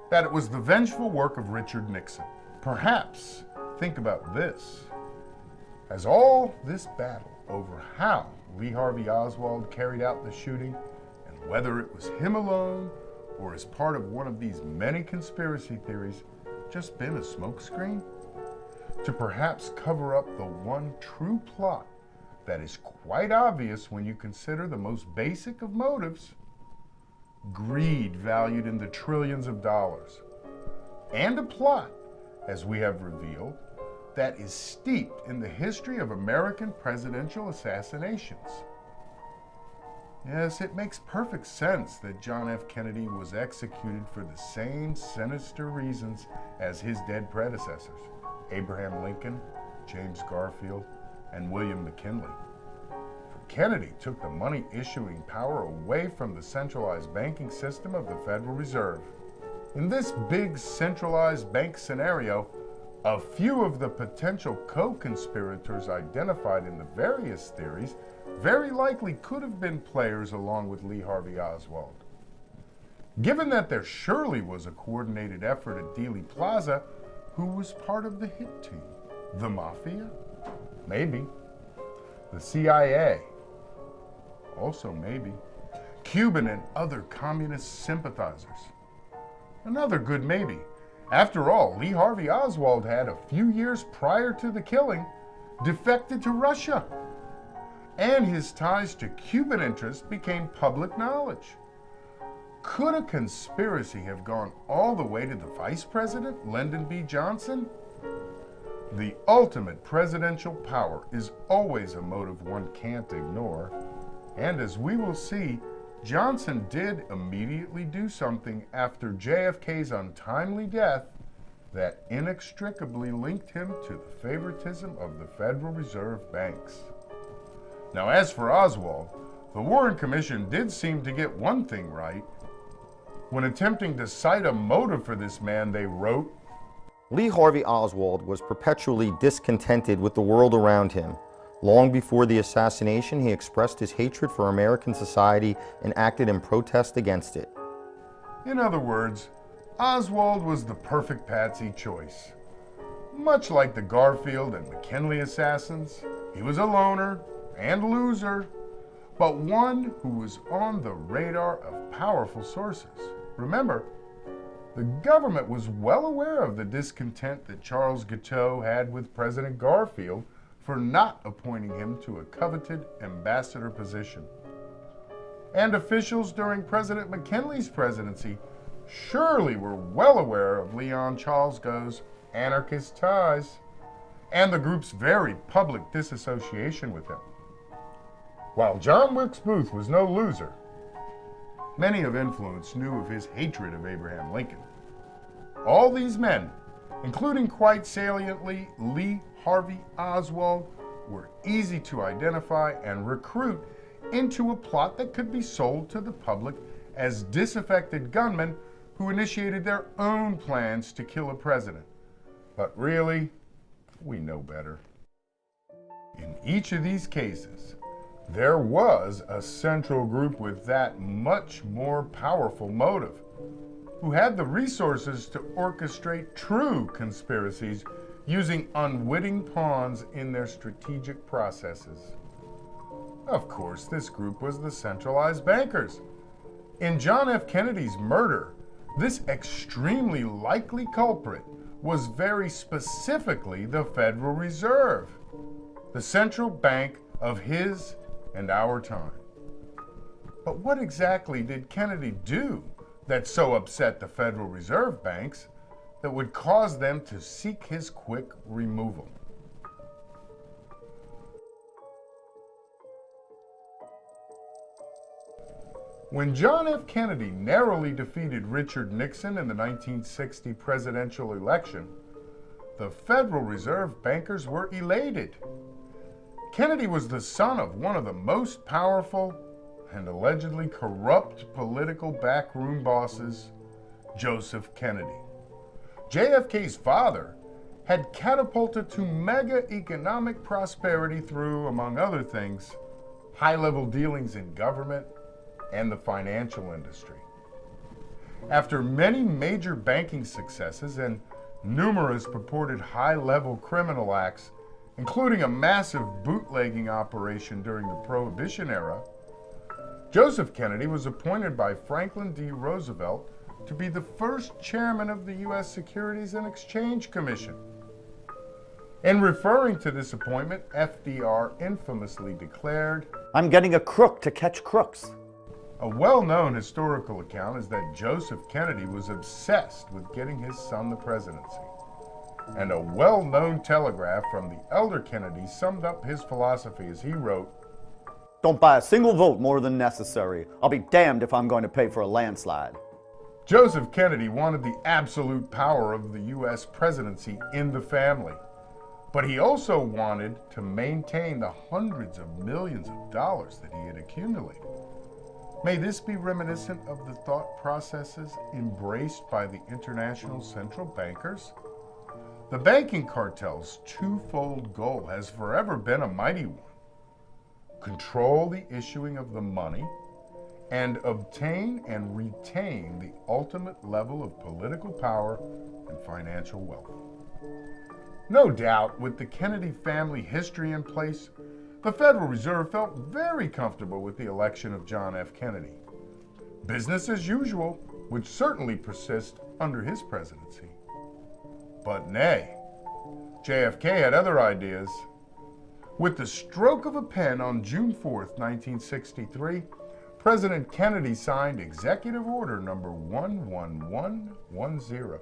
That it was the vengeful work of Richard Nixon. Perhaps, think about this, as all this battle over how Lee Harvey Oswald carried out the shooting and whether it was him alone or as part of one of these many conspiracy theories just been a smokescreen? To perhaps cover up the one true plot that is quite obvious when you consider the most basic of motives, greed valued in the trillions of dollars, and a plot, as we have revealed, that is steeped in the history of American presidential assassinations. Yes, it makes perfect sense that John F. Kennedy was executed for the same sinister reasons as his dead predecessors, Abraham Lincoln, James Garfield, and William McKinley. For Kennedy took the money-issuing power away from the centralized banking system of the Federal Reserve. In this big centralized bank scenario, a few of the potential co-conspirators identified in the various theories very likely could have been players along with Lee Harvey Oswald. Given that there surely was a coordinated effort at Dealey Plaza, who was part of the hit team? The Mafia? Maybe. The CIA? Also maybe. Cuban and other communist sympathizers? Another good maybe. After all, Lee Harvey Oswald had, a few years prior to the killing, defected to Russia. And his ties to Cuban interests became public knowledge. could a conspiracy have gone all the way to the vice president, Lyndon B. Johnson? The ultimate presidential power is always a motive one can't ignore. And as we will see, Johnson did immediately do something after JFK's untimely death that inextricably linked him to the favoritism of the Federal Reserve banks. Now, as for Oswald, the Warren Commission did seem to get one thing right. When attempting to cite a motive for this man, they wrote, Lee Harvey Oswald was perpetually discontented with the world around him. Long before the assassination, he expressed his hatred for American society and acted in protest against it. In other words, Oswald was the perfect patsy choice. Much like the Garfield and McKinley assassins, he was a loner and loser, but one who was on the radar of powerful sources. Remember, the government was well aware of the discontent that Charles Guiteau had with President Garfield for not appointing him to a coveted ambassador position. And officials during President McKinley's presidency surely were well aware of Leon Charles-Gaux's anarchist ties and the group's very public disassociation with him. While John Wilkes Booth was no loser, many of influence knew of his hatred of Abraham Lincoln. All these men, including quite saliently Lee Harvey Oswald, were easy to identify and recruit into a plot that could be sold to the public as disaffected gunmen who initiated their own plans to kill a president. But really, we know better. In each of these cases, there was a central group with that much more powerful motive, who had the resources to orchestrate true conspiracies using unwitting pawns in their strategic processes. Of course, this group was the centralized bankers. In John F. Kennedy's murder, this extremely likely culprit was very specifically the Federal Reserve, the central bank of his and our time. But what exactly did Kennedy do that so upset the Federal Reserve banks that would cause them to seek his quick removal? When John F. Kennedy narrowly defeated Richard Nixon in the 1960 presidential election, the Federal Reserve bankers were elated. Kennedy was the son of one of the most powerful and allegedly corrupt political backroom bosses, Joseph Kennedy. JFK's father had catapulted to mega economic prosperity through, among other things, high-level dealings in government and the financial industry. After many major banking successes and numerous purported high-level criminal acts, including a massive bootlegging operation during the Prohibition era, Joseph Kennedy was appointed by Franklin D. Roosevelt to be the first chairman of the U.S. Securities and Exchange Commission. In referring to this appointment, FDR infamously declared, I'm getting a crook to catch crooks. a well-known historical account is that Joseph Kennedy was obsessed with getting his son the presidency. And a well-known telegraph from the elder Kennedy summed up his philosophy as he wrote, Don't buy a single vote more than necessary. I'll be damned if I'm going to pay for a landslide. Joseph Kennedy wanted the absolute power of the U.S. presidency in the family, but he also wanted to maintain the hundreds of millions of dollars that he had accumulated. May this be reminiscent of the thought processes embraced by the international central bankers? The banking cartel's twofold goal has forever been a mighty one: control the issuing of the money and obtain and retain the ultimate level of political power and financial wealth. No doubt, with the Kennedy family history in place, the Federal Reserve felt very comfortable with the election of John F. Kennedy. Business as usual would certainly persist under his presidency. But nay, JFK had other ideas. With the stroke of a pen on June 4th, 1963, President Kennedy signed Executive Order number 11110.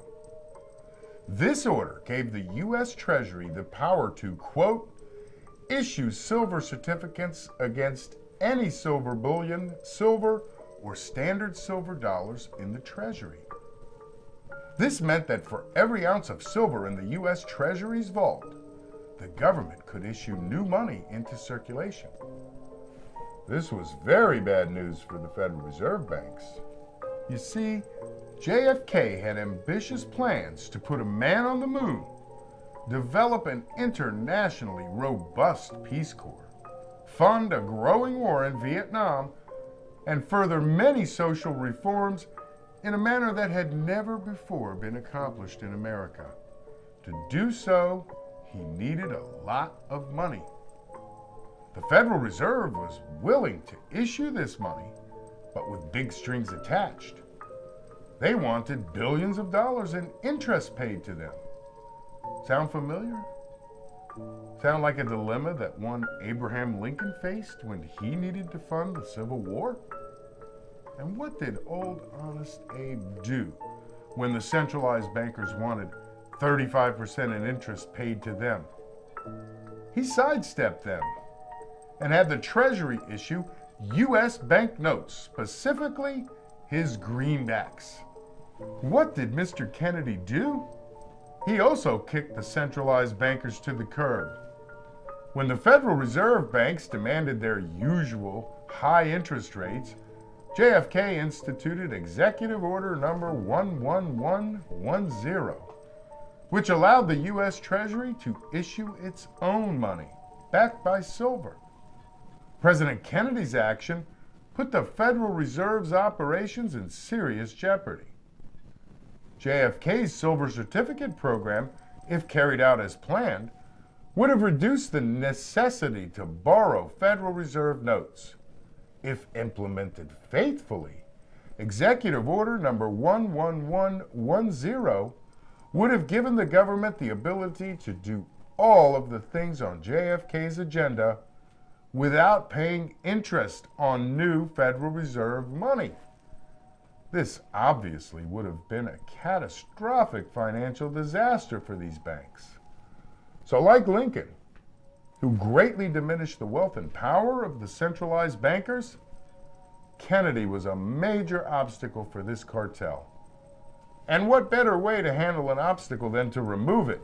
This order gave the U.S. Treasury the power to, quote, issue silver certificates against any silver bullion, silver, or standard silver dollars in the Treasury. This meant that for every ounce of silver in the U.S. Treasury's vault, the government could issue new money into circulation. This was very bad news for the Federal Reserve banks. You see, JFK had ambitious plans to put a man on the moon, develop an internationally robust Peace Corps, fund a growing war in Vietnam, and further many social reforms in a manner that had never before been accomplished in America. To do so, he needed a lot of money. The Federal Reserve was willing to issue this money, but with big strings attached. They wanted billions of dollars in interest paid to them. Sound familiar? Sound like a dilemma that one Abraham Lincoln faced when he needed to fund the Civil War? And what did old honest Abe do when the centralized bankers wanted 35% in interest paid to them? He sidestepped them and had the Treasury issue U.S. banknotes, specifically his greenbacks. What did Mr. Kennedy do? He also kicked the centralized bankers to the curb. When the Federal Reserve banks demanded their usual high interest rates, JFK instituted Executive Order number 11110, which allowed the U.S. Treasury to issue its own money, backed by silver. President Kennedy's action put the Federal Reserve's operations in serious jeopardy. JFK's silver certificate program, if carried out as planned, would have reduced the necessity to borrow Federal Reserve notes. If implemented faithfully, Executive Order number 11110 would have given the government the ability to do all of the things on JFK's agenda without paying interest on new Federal Reserve money. This obviously would have been a catastrophic financial disaster for these banks. So like Lincoln, who greatly diminished the wealth and power of the centralized bankers, Kennedy was a major obstacle for this cartel. And what better way to handle an obstacle than to remove it?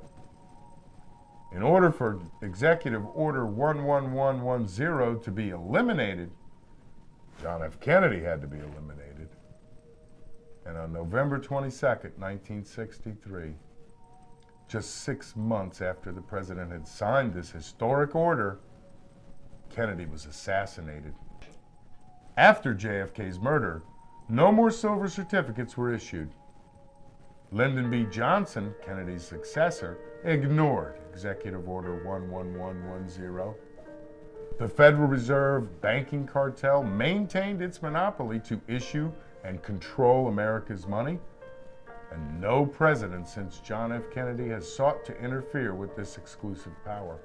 In order for Executive Order 11110 to be eliminated, John F. Kennedy had to be eliminated. And on November 22nd, 1963, just 6 months after the president had signed this historic order, Kennedy was assassinated. After JFK's murder, no more silver certificates were issued. Lyndon B. Johnson, Kennedy's successor, ignored Executive Order 11110. The Federal Reserve banking cartel maintained its monopoly to issue and control America's money, and no president since John F. Kennedy has sought to interfere with this exclusive power.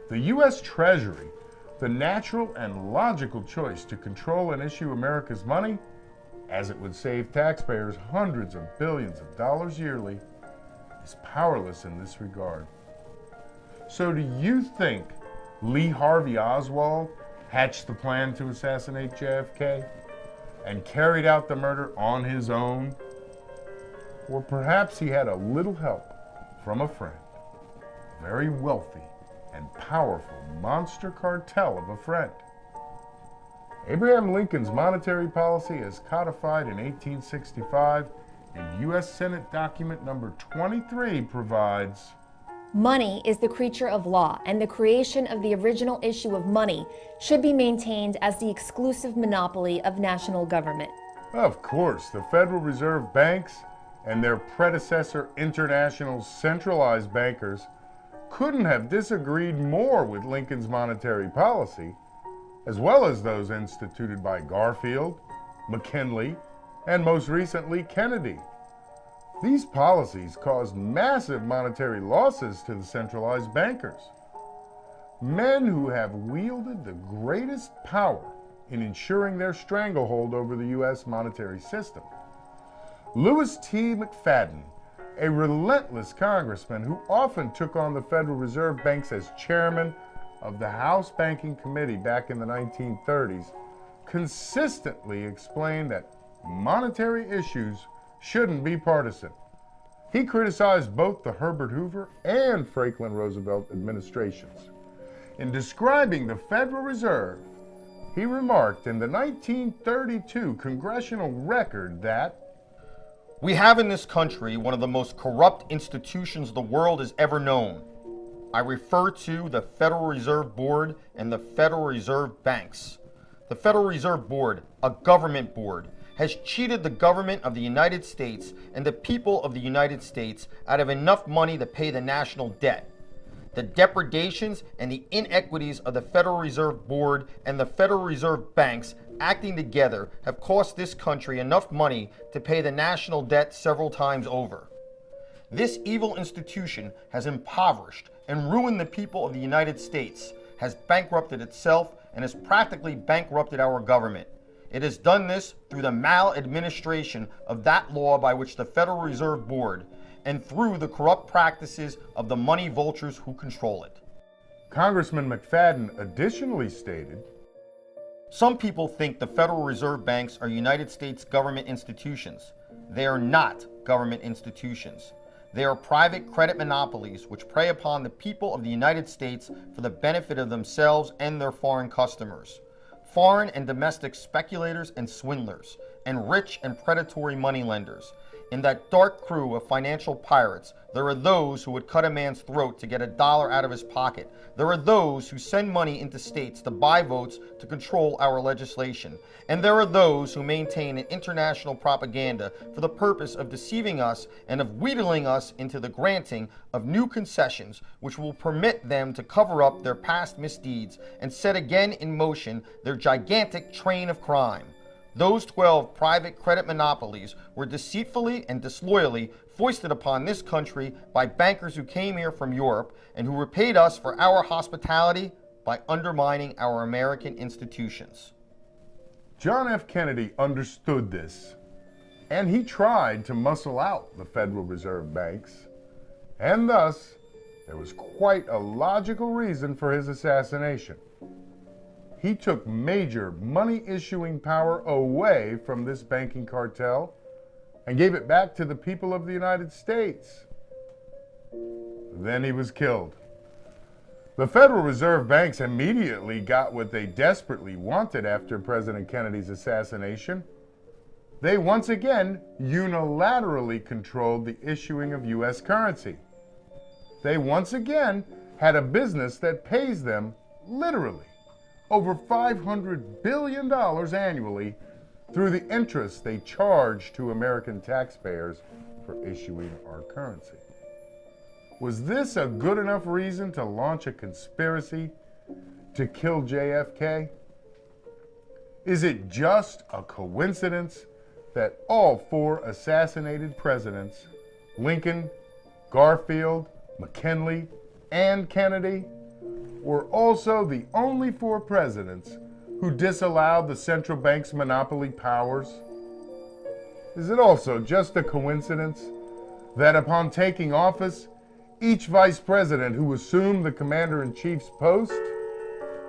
The U.S. Treasury, the natural and logical choice to control and issue America's money, as it would save taxpayers hundreds of billions of dollars yearly, is powerless in this regard. So do you think Lee Harvey Oswald hatched the plan to assassinate JFK and carried out the murder on his own? Or perhaps he had a little help from a friend, a very wealthy and powerful monster cartel of a friend. Abraham Lincoln's monetary policy, as codified in 1865 in U.S. Senate document number 23, provides, Money is the creature of law, and the creation of the original issue of money should be maintained as the exclusive monopoly of national government. of course, the Federal Reserve banks and their predecessor international centralized bankers couldn't have disagreed more with Lincoln's monetary policy, as well as those instituted by Garfield, McKinley, and most recently Kennedy. These policies caused massive monetary losses to the centralized bankers. Men who have wielded the greatest power in ensuring their stranglehold over the U.S. monetary system. Louis T. McFadden, a relentless congressman who often took on the Federal Reserve Banks as chairman of the House Banking Committee back in the 1930s, consistently explained that monetary issues shouldn't be partisan. He criticized both the Herbert Hoover and Franklin Roosevelt administrations. In describing the Federal Reserve, he remarked in the 1932 congressional record that, "We have in this country one of the most corrupt institutions the world has ever known. I refer to the Federal Reserve Board and the Federal Reserve Banks. The Federal Reserve Board, a government board, has cheated the government of the United States and the people of the United States out of enough money to pay the national debt. The depredations and the inequities of the Federal Reserve Board and the Federal Reserve Banks acting together have cost this country enough money to pay the national debt several times over. This evil institution has impoverished and ruined the people of the United States, has bankrupted itself, and has practically bankrupted our government. It has done this through the maladministration of that law by which the Federal Reserve Board, and through the corrupt practices of the money vultures who control it." Congressman McFadden additionally stated, "Some people think the Federal Reserve Banks are United States government institutions. They are not government institutions. They are private credit monopolies which prey upon the people of the United States for the benefit of themselves and their foreign customers. Foreign and domestic speculators and swindlers, and rich and predatory moneylenders. In that dark crew of financial pirates, there are those who would cut a man's throat to get a dollar out of his pocket. There are those who send money into states to buy votes to control our legislation. And there are those who maintain an international propaganda for the purpose of deceiving us and of wheedling us into the granting of new concessions which will permit them to cover up their past misdeeds and set again in motion their gigantic train of crime. Those 12 private credit monopolies were deceitfully and disloyally foisted upon this country by bankers who came here from Europe and who repaid us for our hospitality by undermining our American institutions." John F. Kennedy understood this, and he tried to muscle out the Federal Reserve Banks, and thus there was quite a logical reason for his assassination. He took major money-issuing power away from this banking cartel and gave it back to the people of the United States. Then he was killed. The Federal Reserve Banks immediately got what they desperately wanted after President Kennedy's assassination. They once again unilaterally controlled the issuing of U.S. currency. They once again had a business that pays them, literally, over $500 billion annually through the interest they charge to American taxpayers for issuing our currency. Was this a good enough reason to launch a conspiracy to kill JFK? Is it just a coincidence that all 4 assassinated presidents, Lincoln, Garfield, McKinley, and Kennedy, were also the only 4 presidents who disallowed the central bank's monopoly powers? Is it also just a coincidence that upon taking office, each vice president who assumed the commander-in-chief's post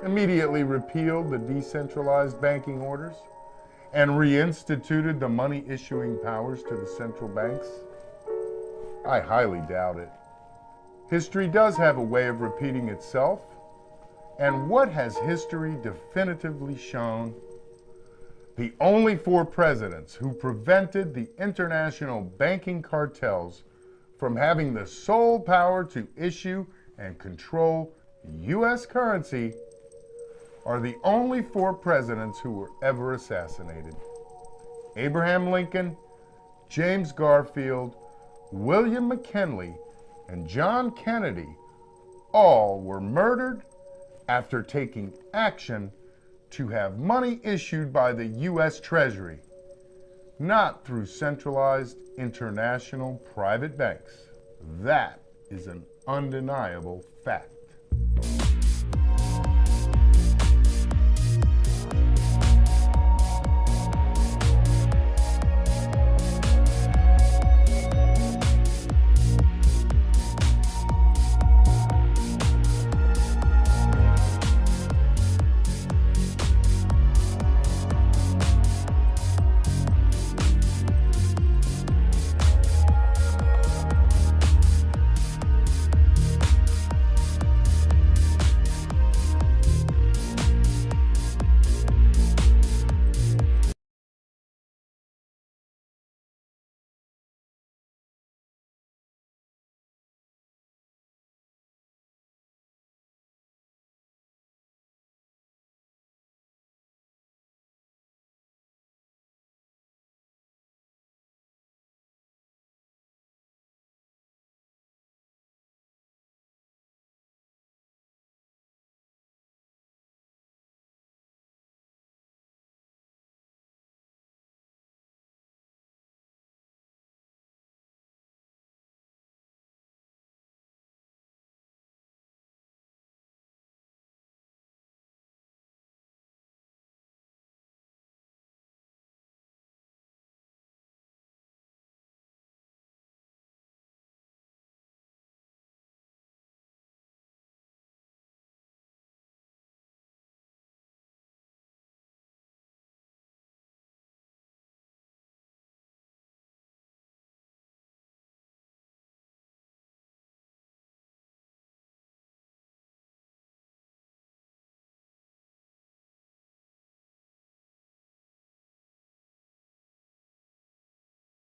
immediately repealed the decentralized banking orders and reinstituted the money-issuing powers to the central banks? I highly doubt it. History does have a way of repeating itself. And what has history definitively shown? The only 4 presidents who prevented the international banking cartels from having the sole power to issue and control U.S. currency are the only 4 presidents who were ever assassinated. Abraham Lincoln, James Garfield, William McKinley, and John Kennedy all were murdered after taking action to have money issued by the U.S. Treasury, not through centralized international private banks. That is an undeniable fact.